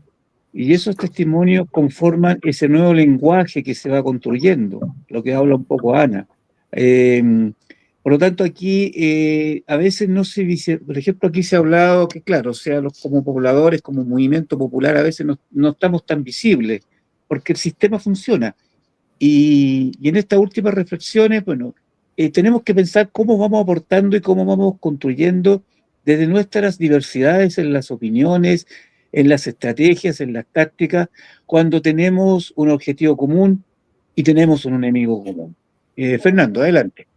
Y esos testimonios conforman ese nuevo lenguaje que se va construyendo, lo que habla un poco Ana. Por lo tanto, aquí a veces no se dice, por ejemplo, aquí se ha hablado que, claro, o sea, como pobladores, como movimiento popular, a veces no estamos tan visibles, porque el sistema funciona. Y en estas últimas reflexiones, bueno, tenemos que pensar cómo vamos aportando y cómo vamos construyendo desde nuestras diversidades en las opiniones, en las estrategias, en las tácticas, cuando tenemos un objetivo común y tenemos un enemigo común. Fernando, adelante.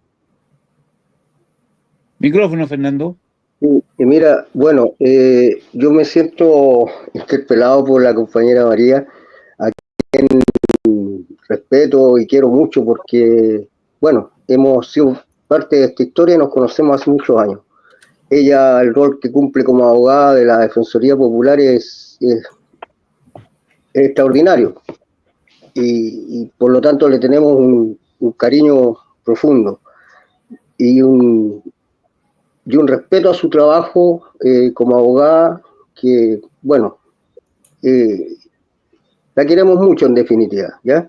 Micrófono, Fernando. Y mira, bueno, yo me siento interpelado por la compañera María, a quien respeto y quiero mucho porque, bueno, hemos sido parte de esta historia y nos conocemos hace muchos años. Ella, el rol que cumple como abogada de la Defensoría Popular es extraordinario y por lo tanto le tenemos un cariño profundo y un respeto a su trabajo como abogada que, bueno, la queremos mucho en definitiva, ¿ya?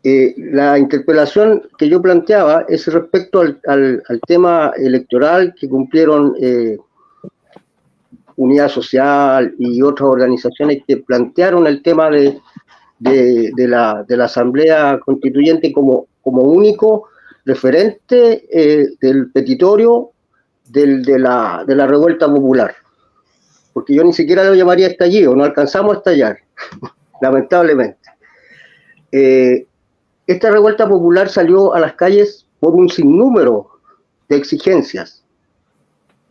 La interpelación que yo planteaba es respecto al tema electoral que cumplieron Unidad Social y otras organizaciones que plantearon el tema de la Asamblea Constituyente como único referente del petitorio de la revuelta popular. Porque yo ni siquiera lo llamaría estallido, no alcanzamos a estallar, lamentablemente. Esta revuelta popular salió a las calles por un sinnúmero de exigencias,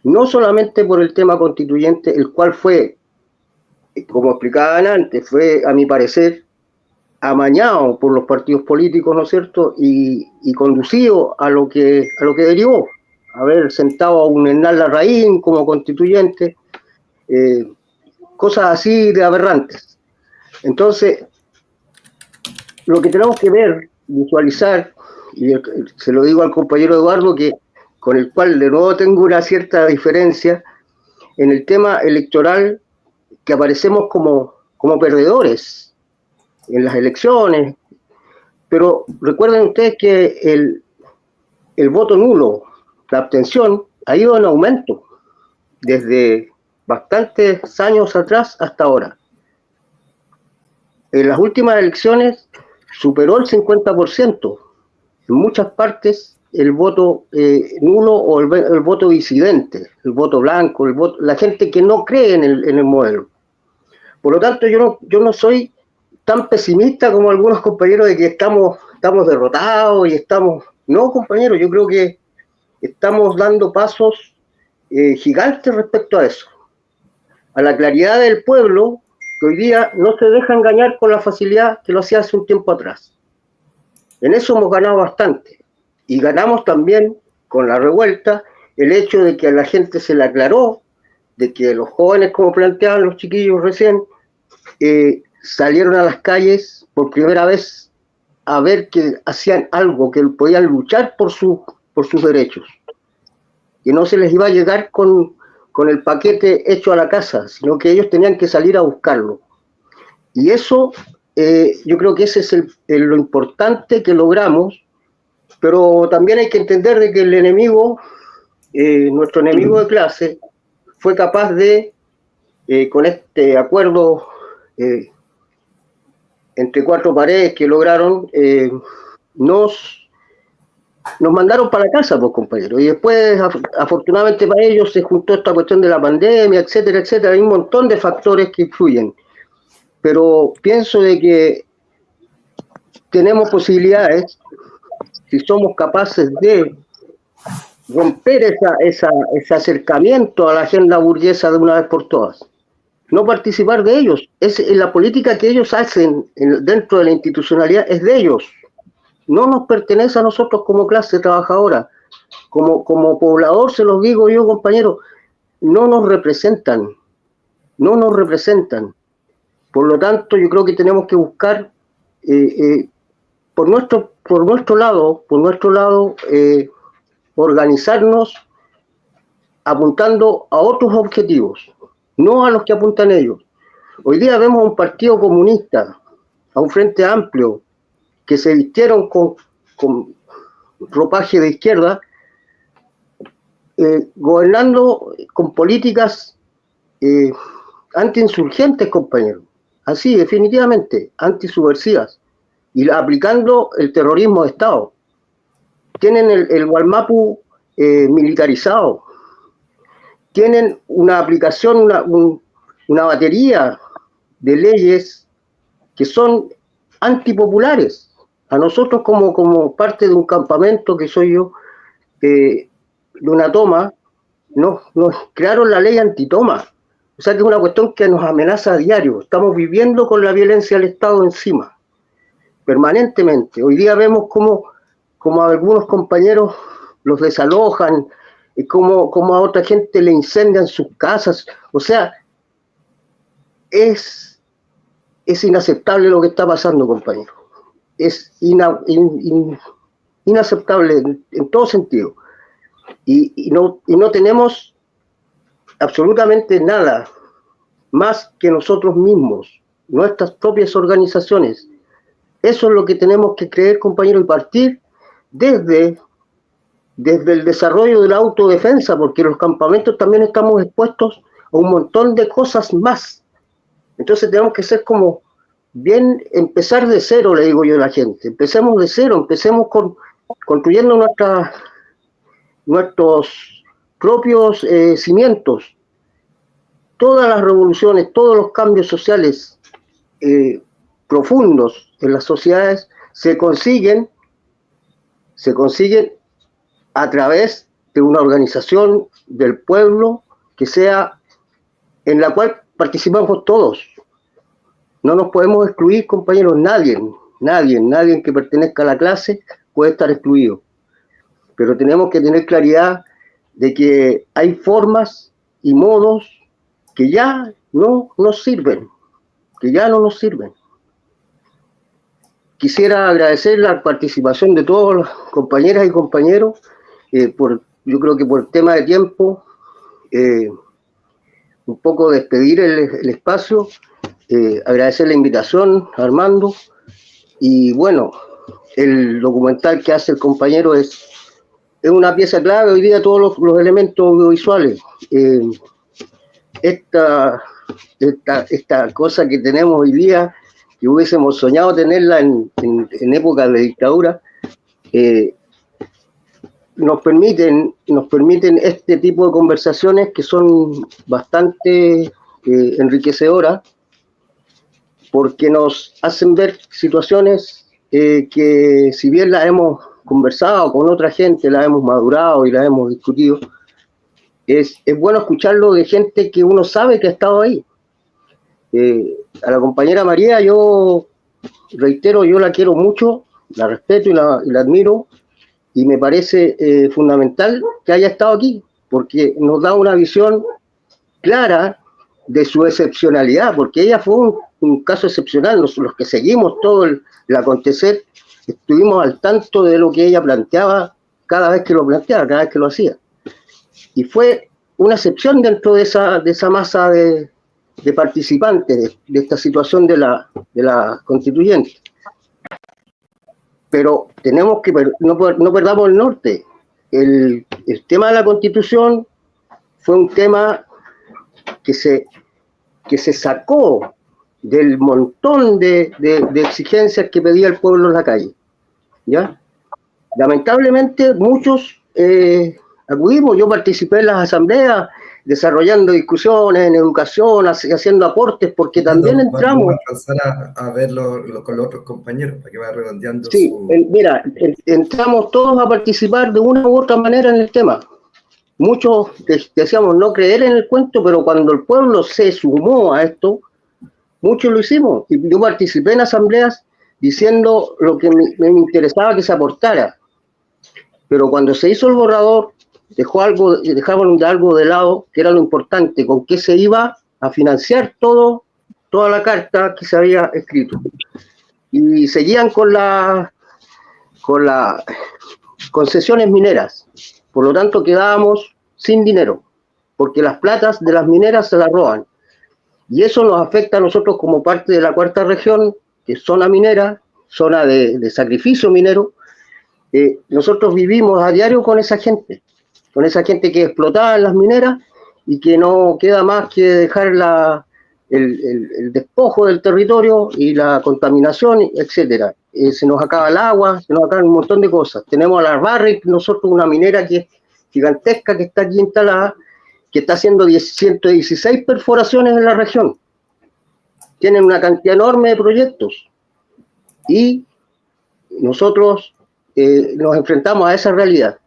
no solamente por el tema constituyente, el cual fue, como explicaban antes, fue, a mi parecer, amañado por los partidos políticos, ¿no es cierto?, y conducido a lo que derivó, haber sentado a un Hernán Larraín como constituyente, cosas así de aberrantes. Entonces, lo que tenemos que ver, visualizar, y se lo digo al compañero Eduardo, con el cual de nuevo tengo una cierta diferencia, en el tema electoral, que aparecemos como perdedores en las elecciones, pero recuerden ustedes que el voto nulo, la abstención, ha ido en aumento desde bastantes años atrás hasta ahora. En las últimas elecciones superó el 50%. En muchas partes el voto nulo o el voto disidente, el voto blanco, la gente que no cree en el modelo. Por lo tanto, yo no soy tan pesimista como algunos compañeros de que estamos derrotados y estamos... No, compañeros, yo creo que estamos dando pasos gigantes respecto a eso. A la claridad del pueblo, que hoy día no se deja engañar con la facilidad que lo hacía hace un tiempo atrás. En eso hemos ganado bastante. Y ganamos también con la revuelta el hecho de que a la gente se le aclaró, de que los jóvenes, como planteaban los chiquillos recién, salieron a las calles por primera vez a ver que hacían algo, que podían luchar por sus derechos. Que no se les iba a llegar con el paquete hecho a la casa, sino que ellos tenían que salir a buscarlo. Y eso, yo creo que ese es lo importante que logramos, pero también hay que entender de que el enemigo, nuestro enemigo de clase, fue capaz de, con este acuerdo entre cuatro paredes que lograron, nos mandaron para la casa, pues, compañeros. Y después, afortunadamente para ellos, se juntó esta cuestión de la pandemia, etcétera, etcétera. Hay un montón de factores que influyen. Pero pienso de que tenemos posibilidades, si somos capaces de romper ese acercamiento a la agenda burguesa de una vez por todas. No participar de ellos. La política que ellos hacen dentro de la institucionalidad es de ellos. No nos pertenece a nosotros como clase trabajadora. Como poblador, se los digo yo, compañero, no nos representan. No nos representan. Por lo tanto, yo creo que tenemos que buscar, por nuestro lado, organizarnos apuntando a otros objetivos, no a los que apuntan ellos. Hoy día vemos a un partido comunista, a un frente amplio, que se vistieron con ropaje de izquierda, gobernando con políticas antiinsurgentes, compañeros. Así, definitivamente, antisubversivas. y aplicando el terrorismo de Estado. Tienen el Gualmapu militarizado, tienen una aplicación, una batería de leyes que son antipopulares. A nosotros como parte de un campamento que soy yo, de una toma, nos crearon la ley antitoma. O sea que es una cuestión que nos amenaza a diario. Estamos viviendo con la violencia del Estado encima, permanentemente. Hoy día vemos como a algunos compañeros los desalojan, y como a otra gente le incendian sus casas. O sea, es inaceptable lo que está pasando, compañero. Es inaceptable en todo sentido. Y no tenemos absolutamente nada más que nosotros mismos, nuestras propias organizaciones. Eso es lo que tenemos que creer, compañero, y partir desde el desarrollo de la autodefensa, porque en los campamentos también estamos expuestos a un montón de cosas más. Entonces tenemos que ser como bien, empezar de cero, le digo yo a la gente. Empecemos de cero, empecemos construyendo nuestros propios cimientos. Todas las revoluciones, todos los cambios sociales profundos en las sociedades se consiguen a través de una organización del pueblo que sea, en la cual participamos todos. No nos podemos excluir, compañeros, nadie que pertenezca a la clase puede estar excluido. Pero tenemos que tener claridad de que hay formas y modos que ya no nos sirven, Quisiera agradecer la participación de todas las compañeras y compañeros, yo creo que por el tema de tiempo, un poco despedir el espacio, agradecer la invitación a Armando, y bueno, el documental que hace el compañero es una pieza clave hoy día, todos los elementos audiovisuales. Esta cosa que tenemos hoy día, que hubiésemos soñado tenerla en época de dictadura, nos permiten este tipo de conversaciones que son bastante enriquecedoras, porque nos hacen ver situaciones que, si bien las hemos conversado con otra gente, las hemos madurado y las hemos discutido, es bueno escucharlo de gente que uno sabe que ha estado ahí. A la compañera María, yo reitero, yo la quiero mucho, la respeto y la admiro, y me parece fundamental que haya estado aquí, porque nos da una visión clara de su excepcionalidad, porque ella fue un caso excepcional. Los que seguimos todo el acontecer, estuvimos al tanto de lo que ella planteaba cada vez que lo planteaba, cada vez que lo hacía. Y fue una excepción dentro de esa masa de participantes de esta situación de la constituyente. Pero tenemos que, no perdamos el norte. El tema de la Constitución fue un tema que se sacó del montón de exigencias que pedía el pueblo en la calle, ¿ya? Lamentablemente muchos acudimos. Yo participé en las asambleas desarrollando discusiones en educación, haciendo aportes, porque también entramos... Vamos a pasar a verlo con los otros compañeros para que vaya redondeando. Sí, mira, entramos todos a participar de una u otra manera en el tema. Muchos decíamos no creer en el cuento, pero cuando el pueblo se sumó a esto, muchos lo hicimos. Y yo participé en asambleas diciendo lo que me interesaba que se aportara. Pero cuando se hizo el borrador, dejaban algo de lado, que era lo importante, con qué se iba a financiar toda la carta que se había escrito. Y seguían con las concesiones mineras. Por lo tanto, quedábamos sin dinero, porque las platas de las mineras se las roban. Y eso nos afecta a nosotros como parte de la cuarta región, que es zona minera, zona de sacrificio minero. Nosotros vivimos a diario con esa gente que explotaba en las mineras y que no queda más que dejarla el despojo del territorio y la contaminación, etcétera. Se nos acaba el agua, se nos acaban un montón de cosas. Tenemos a la Barrick, nosotros una minera que es gigantesca, que está aquí instalada, que está haciendo 116 perforaciones en la región. Tienen una cantidad enorme de proyectos. Y nosotros nos enfrentamos a esa realidad.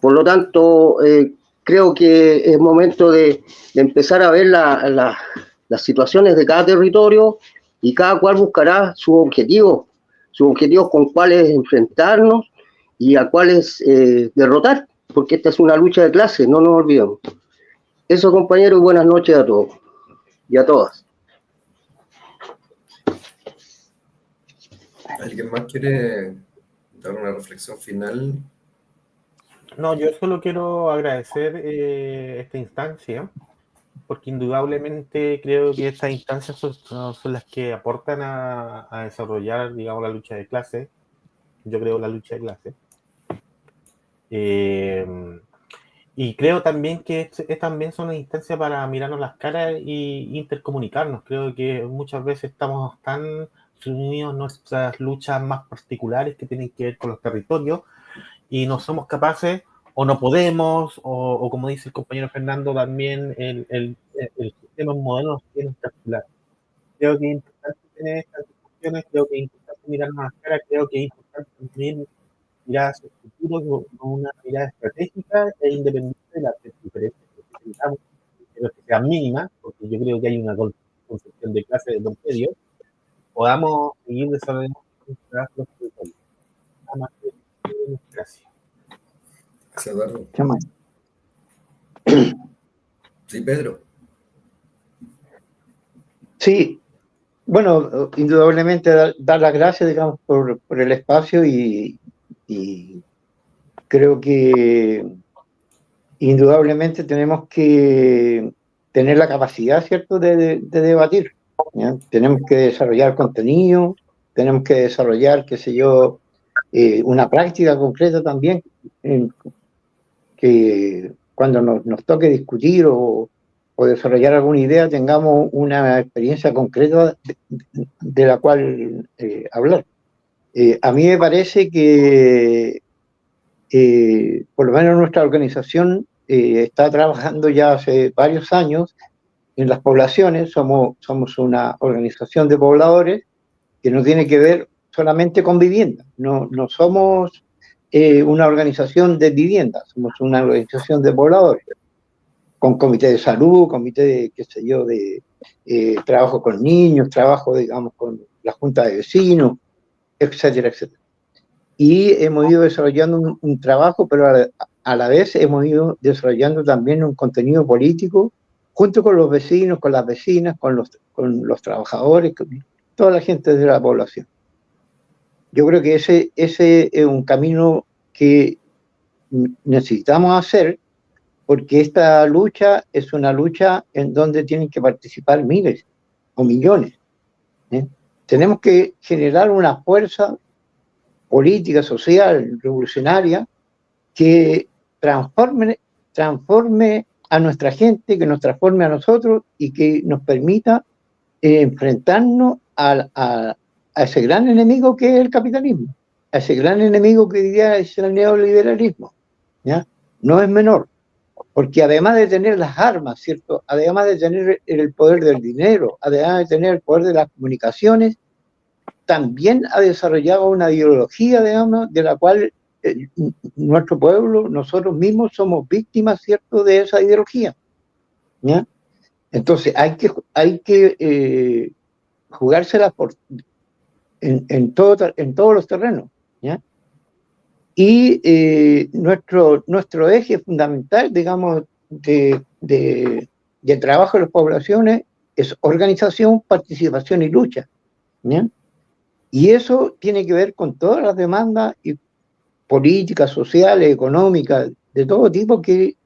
Por lo tanto, creo que es momento de empezar a ver las situaciones de cada territorio y cada cual buscará sus objetivos con cuáles enfrentarnos y a cuáles derrotar, porque esta es una lucha de clases, no nos olvidemos. Eso, compañeros, y buenas noches a todos y a todas. ¿Alguien más quiere dar una reflexión final? No, yo solo quiero agradecer esta instancia, porque indudablemente creo que estas instancias son las que aportan a desarrollar, digamos, la lucha de clase. Yo creo la lucha de clase. Y creo también que también son una instancia para mirarnos las caras y intercomunicarnos. Creo que muchas veces estamos tan unidos en nuestras luchas más particulares que tienen que ver con los territorios y no somos capaces o no podemos, o como dice el compañero Fernando, también el sistema moderno nos tiene encapsulado. Creo que es importante tener estas discusiones, creo que es importante mirarnos las caras, creo que es importante también mirar hacia el futuro con una mirada estratégica e independiente de las diferencias que presentamos, pero que sean mínimas, porque yo creo que hay una concepción de clase de los medios, podamos seguir desarrollando los territorios. Nada más que gracias. Gracias, Eduardo. ¿Qué más? Sí, Pedro. Sí, bueno, indudablemente dar las gracias, digamos, por el espacio y creo que indudablemente tenemos que tener la capacidad, ¿cierto?, de debatir, ¿ya? Tenemos que desarrollar contenido, tenemos que desarrollar, qué sé yo, una práctica concreta también, que cuando nos toque discutir o desarrollar alguna idea tengamos una experiencia concreta de la cual hablar. A mí me parece que por lo menos nuestra organización está trabajando ya hace varios años en las poblaciones. Somos una organización de pobladores que no tiene que ver solamente con vivienda. No somos una organización de vivienda, somos una organización de pobladores, con comité de salud, comité de, qué sé yo, de trabajo con niños, trabajo, digamos, con la junta de vecinos, etcétera, etcétera. Y hemos ido desarrollando un trabajo, pero a la vez hemos ido desarrollando también un contenido político junto con los vecinos, con las vecinas, con los trabajadores, con toda la gente de la población. Yo creo que ese es un camino que necesitamos hacer, porque esta lucha es una lucha en donde tienen que participar miles o millones. Tenemos que generar una fuerza política, social, revolucionaria, que transforme a nuestra gente, que nos transforme a nosotros y que nos permita enfrentarnos a ese gran enemigo que es el capitalismo, a ese gran enemigo que hoy día es el neoliberalismo, ¿ya? No es menor, porque además de tener las armas, ¿cierto?, además de tener el poder del dinero, además de tener el poder de las comunicaciones, también ha desarrollado una ideología, digamos, de la cual nuestro pueblo, nosotros mismos somos víctimas, ¿cierto?, de esa ideología, ¿ya? Entonces hay que jugársela en todos los terrenos, ¿ya? Y nuestro eje fundamental, digamos, de trabajo de las poblaciones es organización, participación y lucha, ¿ya? Y eso tiene que ver con todas las demandas políticas, sociales, económicas, de todo tipo que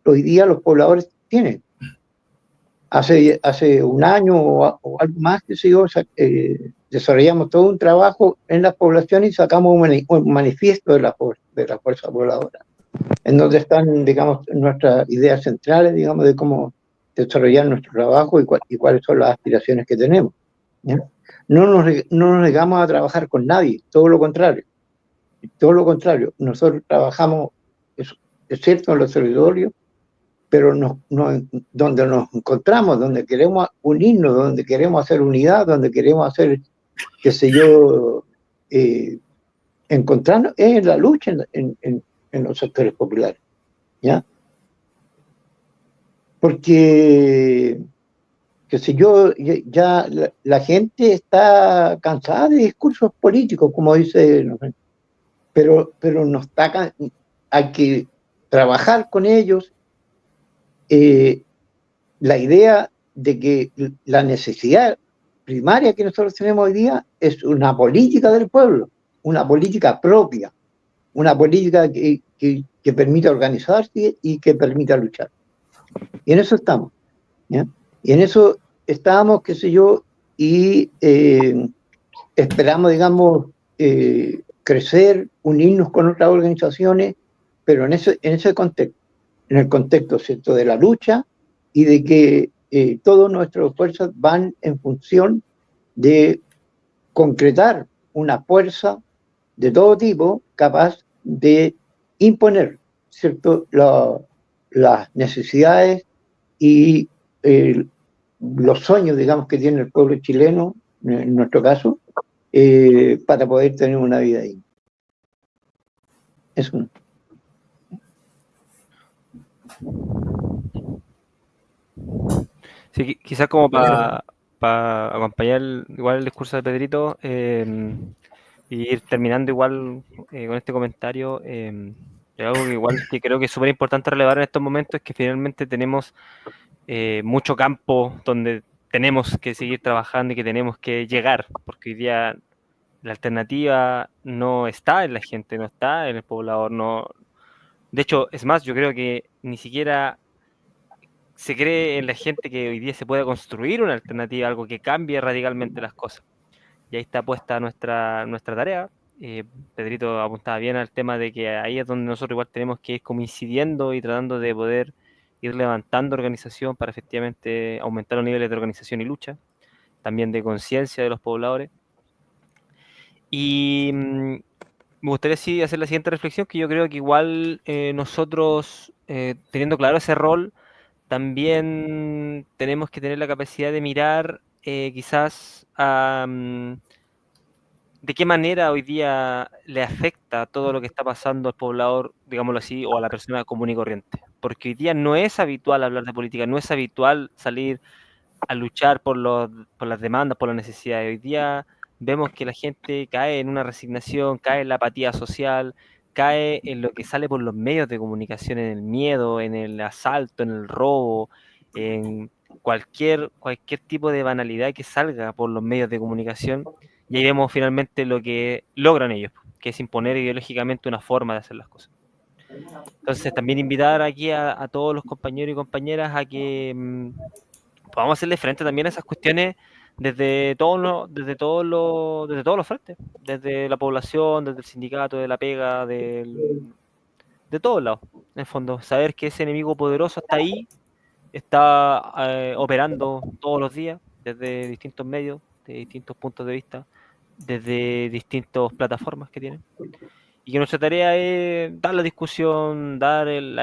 hoy día los pobladores tienen. Hace un año o algo más, que sé yo, desarrollamos todo un trabajo en las poblaciones y sacamos un manifiesto de la fuerza pobladora, en donde están, digamos, nuestras ideas centrales, digamos, de cómo desarrollar nuestro trabajo y cuáles son las aspiraciones que tenemos. ¿Ya? No nos negamos a trabajar con nadie, todo lo contrario. Todo lo contrario, nosotros trabajamos, es cierto, en los territorios, pero donde nos encontramos, donde queremos unirnos, donde queremos hacer unidad, donde queremos hacer, qué sé yo, encontrarnos, es en la lucha en los sectores populares. ¿Ya? Porque, qué sé yo, ya la gente está cansada de discursos políticos, como dice, no sé, pero hay que trabajar con ellos. La idea de que la necesidad primaria que nosotros tenemos hoy día es una política del pueblo, una política propia, una política que permita organizarse y que permita luchar. Y en eso estamos, ¿ya? Y en eso estamos, qué sé yo, y esperamos, digamos, crecer, unirnos con otras organizaciones, pero en ese contexto, en el contexto, ¿cierto?, de la lucha y de que todas nuestras fuerzas van en función de concretar una fuerza de todo tipo capaz de imponer, ¿cierto?, las necesidades y los sueños, digamos, que tiene el pueblo chileno, en nuestro caso, para poder tener una vida ahí. Eso. Sí, quizás como para acompañar igual el discurso de Pedrito y ir terminando igual con este comentario, algo que igual que creo que es súper importante relevar en estos momentos es que finalmente tenemos mucho campo donde tenemos que seguir trabajando y que tenemos que llegar, porque hoy día la alternativa no está en la gente, no está en el poblador, no. De hecho, es más, yo creo que ni siquiera se cree en la gente que hoy día se pueda construir una alternativa, algo que cambie radicalmente las cosas. Y ahí está puesta nuestra tarea. Pedrito apuntaba bien al tema de que ahí es donde nosotros igual tenemos que ir como incidiendo y tratando de poder ir levantando organización para efectivamente aumentar los niveles de organización y lucha, también de conciencia de los pobladores. Y me gustaría sí hacer la siguiente reflexión, que yo creo que igual nosotros, teniendo claro ese rol, también tenemos que tener la capacidad de mirar quizás de qué manera hoy día le afecta todo lo que está pasando al poblador, digámoslo así, o a la persona común y corriente. Porque hoy día no es habitual hablar de política, no es habitual salir a luchar por las demandas, por las necesidades. Hoy día vemos que la gente cae en una resignación, cae en la apatía social, cae en lo que sale por los medios de comunicación, en el miedo, en el asalto, en el robo, en cualquier tipo de banalidad que salga por los medios de comunicación. Y ahí vemos finalmente lo que logran ellos, que es imponer ideológicamente una forma de hacer las cosas. Entonces, también invitar aquí a todos los compañeros y compañeras a que podamos hacerle frente también a esas cuestiones desde todos los frentes, desde la población, desde el sindicato, de la pega, de todos lados, en el fondo. Saber que ese enemigo poderoso está ahí, está operando todos los días, desde distintos medios, de distintos puntos de vista, desde distintas plataformas que tienen. Y que nuestra tarea es dar la discusión, dar el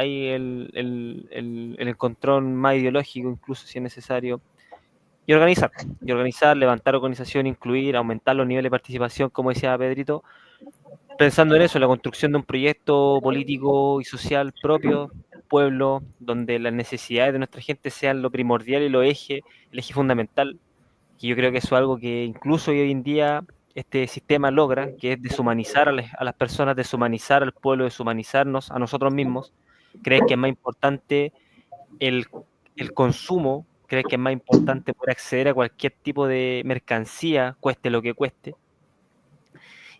encontrón más ideológico, incluso si es necesario, y organizar, levantar organización, incluir, aumentar los niveles de participación, como decía Pedrito, pensando en eso, en la construcción de un proyecto político y social propio, pueblo, donde las necesidades de nuestra gente sean lo primordial y el eje fundamental. Y yo creo que eso es algo que incluso hoy en día este sistema logra, que es deshumanizar a las personas, deshumanizar al pueblo, deshumanizarnos a nosotros mismos. ¿Crees que es más importante el consumo? ¿Crees que es más importante poder acceder a cualquier tipo de mercancía, cueste lo que cueste?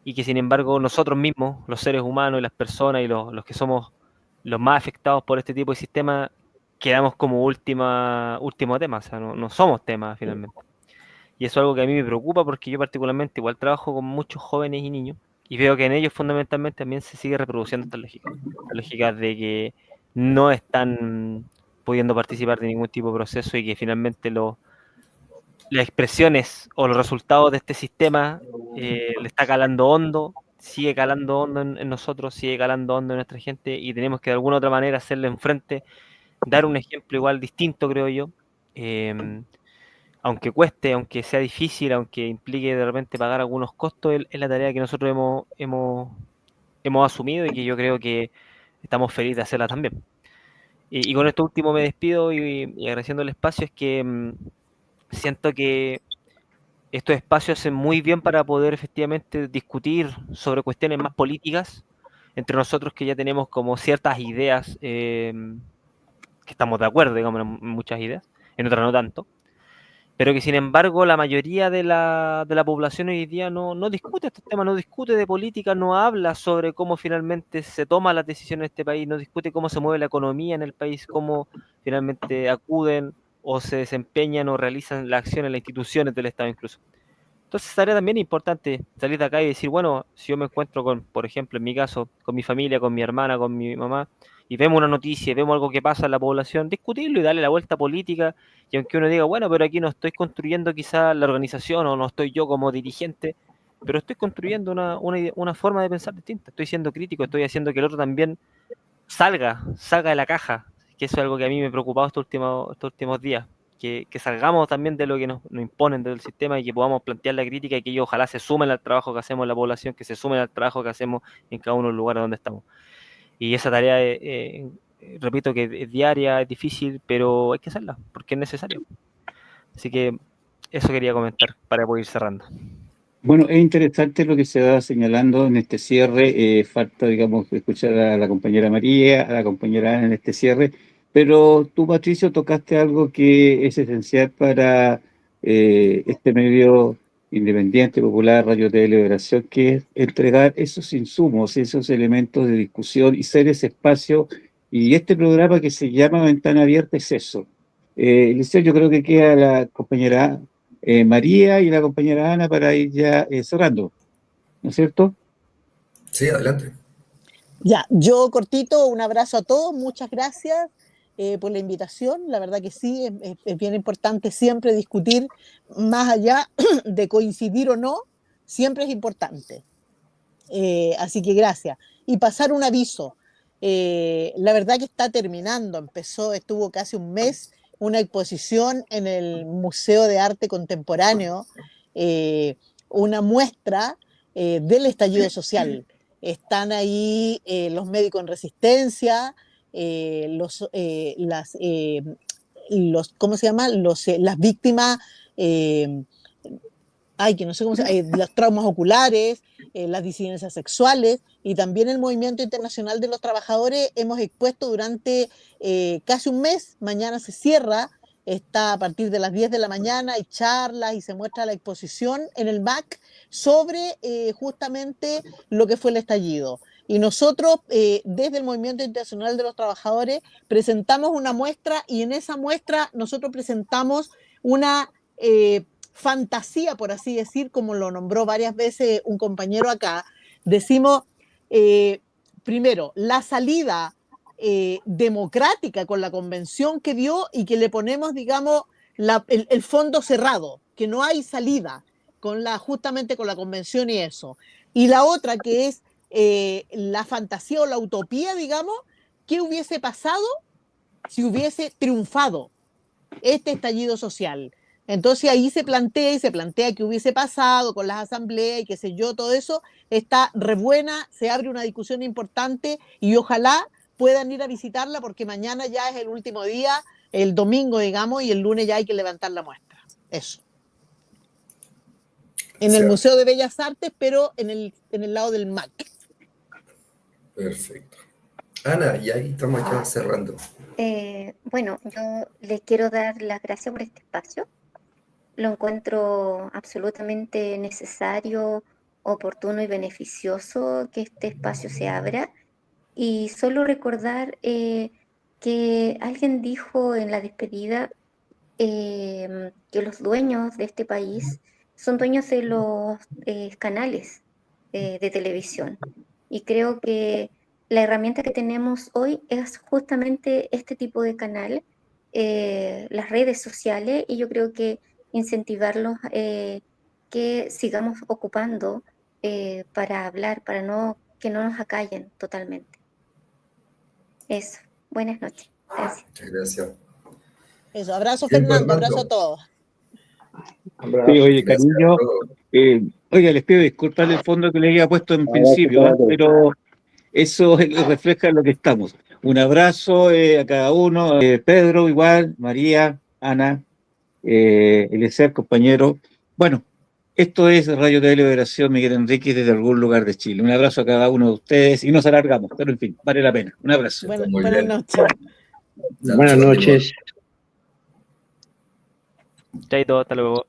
Y que sin embargo nosotros mismos, los seres humanos y las personas y los que somos los más afectados por este tipo de sistema, quedamos como último tema, o sea, no somos tema finalmente. Y eso es algo que a mí me preocupa porque yo particularmente igual trabajo con muchos jóvenes y niños y veo que en ellos fundamentalmente también se sigue reproduciendo esta lógica de que no están pudiendo participar de ningún tipo de proceso y que finalmente las expresiones o los resultados de este sistema le está calando hondo, sigue calando hondo en nosotros, sigue calando hondo en nuestra gente y tenemos que de alguna otra manera hacerle enfrente, dar un ejemplo igual distinto, creo yo. Aunque cueste, aunque sea difícil, aunque implique de repente pagar algunos costos, es la tarea que nosotros hemos asumido y que yo creo que estamos felices de hacerla también. Y con esto último me despido y agradeciendo el espacio, es que siento que estos espacios hacen muy bien para poder efectivamente discutir sobre cuestiones más políticas entre nosotros que ya tenemos como ciertas ideas que estamos de acuerdo, digamos, en muchas ideas, en otras no tanto, pero que sin embargo la mayoría de la población hoy día no discute estos temas, no discute de política, no habla sobre cómo finalmente se toman las decisiones en este país, no discute cómo se mueve la economía en el país, cómo finalmente acuden o se desempeñan o realizan las acciones, las instituciones del Estado incluso. Entonces sería también importante salir de acá y decir, bueno, si yo me encuentro con, por ejemplo, en mi caso, con mi familia, con mi hermana, con mi mamá, y vemos una noticia, y vemos algo que pasa en la población, discutirlo y darle la vuelta política, y aunque uno diga, bueno, pero aquí no estoy construyendo quizá la organización o no estoy yo como dirigente, pero estoy construyendo una forma de pensar distinta, estoy siendo crítico, estoy haciendo que el otro también salga de la caja, que eso es algo que a mí me ha preocupado estos últimos días, que salgamos también de lo que nos imponen del sistema y que podamos plantear la crítica y que ellos ojalá se sumen al trabajo que hacemos en la población, que se sumen al trabajo que hacemos en cada uno de los lugares donde estamos. Y esa tarea, repito, que es diaria, es difícil, pero hay que hacerla, porque es necesario. Así que eso quería comentar para poder ir cerrando. Bueno, es interesante lo que se va señalando en este cierre. Falta, digamos, escuchar a la compañera María, a la compañera Ana en este cierre, pero tú, Patricio, tocaste algo que es esencial para este medio independiente, popular, Radio Televisión, que es entregar esos insumos, esos elementos de discusión y ser ese espacio. Y este programa que se llama Ventana Abierta es eso. Liceo, yo creo que queda la compañera María y la compañera Ana para ir ya cerrando, ¿no es cierto? Sí, adelante. Ya, yo cortito, un abrazo a todos, muchas gracias por la invitación. La verdad que sí, es bien importante siempre discutir, más allá de coincidir o no, siempre es importante. Así que gracias. Y pasar un aviso. La verdad que está terminando, estuvo casi un mes, una exposición en el Museo de Arte Contemporáneo, una muestra del estallido social. Están ahí los médicos en resistencia, ¿cómo se llama? Las víctimas, que no sé cómo se llama, los traumas oculares, las disidencias sexuales y también el Movimiento Internacional de los Trabajadores. Hemos expuesto durante casi un mes, mañana se cierra, está a partir de las 10 de la mañana, hay charlas y se muestra la exposición en el MAC sobre justamente lo que fue el estallido. Y nosotros, desde el Movimiento Internacional de los Trabajadores, presentamos una muestra y en esa muestra nosotros presentamos una fantasía, por así decir, como lo nombró varias veces un compañero acá. Decimos, primero, la salida democrática con la convención que dio y que le ponemos, digamos, el fondo cerrado, que no hay salida justamente con la convención y eso. Y la otra que es la fantasía o la utopía, digamos, ¿qué hubiese pasado si hubiese triunfado este estallido social? Entonces ahí se plantea qué hubiese pasado con las asambleas y qué sé yo, todo eso está re buena, se abre una discusión importante y ojalá puedan ir a visitarla porque mañana ya es el último día, el domingo, digamos, y el lunes ya hay que levantar la muestra. Eso. En el Museo de Bellas Artes, pero en el lado del MAC. Perfecto. Ana, y ahí estamos ya cerrando. Bueno, yo les quiero dar las gracias por este espacio. Lo encuentro absolutamente necesario, oportuno y beneficioso que este espacio se abra. Y solo recordar que alguien dijo en la despedida que los dueños de este país son dueños de los canales de televisión. Y creo que la herramienta que tenemos hoy es justamente este tipo de canal las redes sociales, y yo creo que incentivarlos que sigamos ocupando para hablar, que no nos acallen totalmente. Eso. Buenas noches. Gracias. Muchas gracias. Eso, abrazo Bien, Fernando, Armando. abrazo a todos. Sí, oye, Gracias a cariño, todos. oiga, les pido disculpas del fondo que les había puesto en principio, para todos. pero eso refleja lo que estamos. Un abrazo a cada uno, Pedro igual, María, Ana, Eliezer, compañero. Bueno, esto es Radio TV Liberación, Miguel Enríquez desde algún lugar de Chile. Un abrazo a cada uno de ustedes y nos alargamos, pero en fin, vale la pena. Un abrazo. Que estén muy Buenas bien. noches. Buenas noches. Chaito, hasta luego.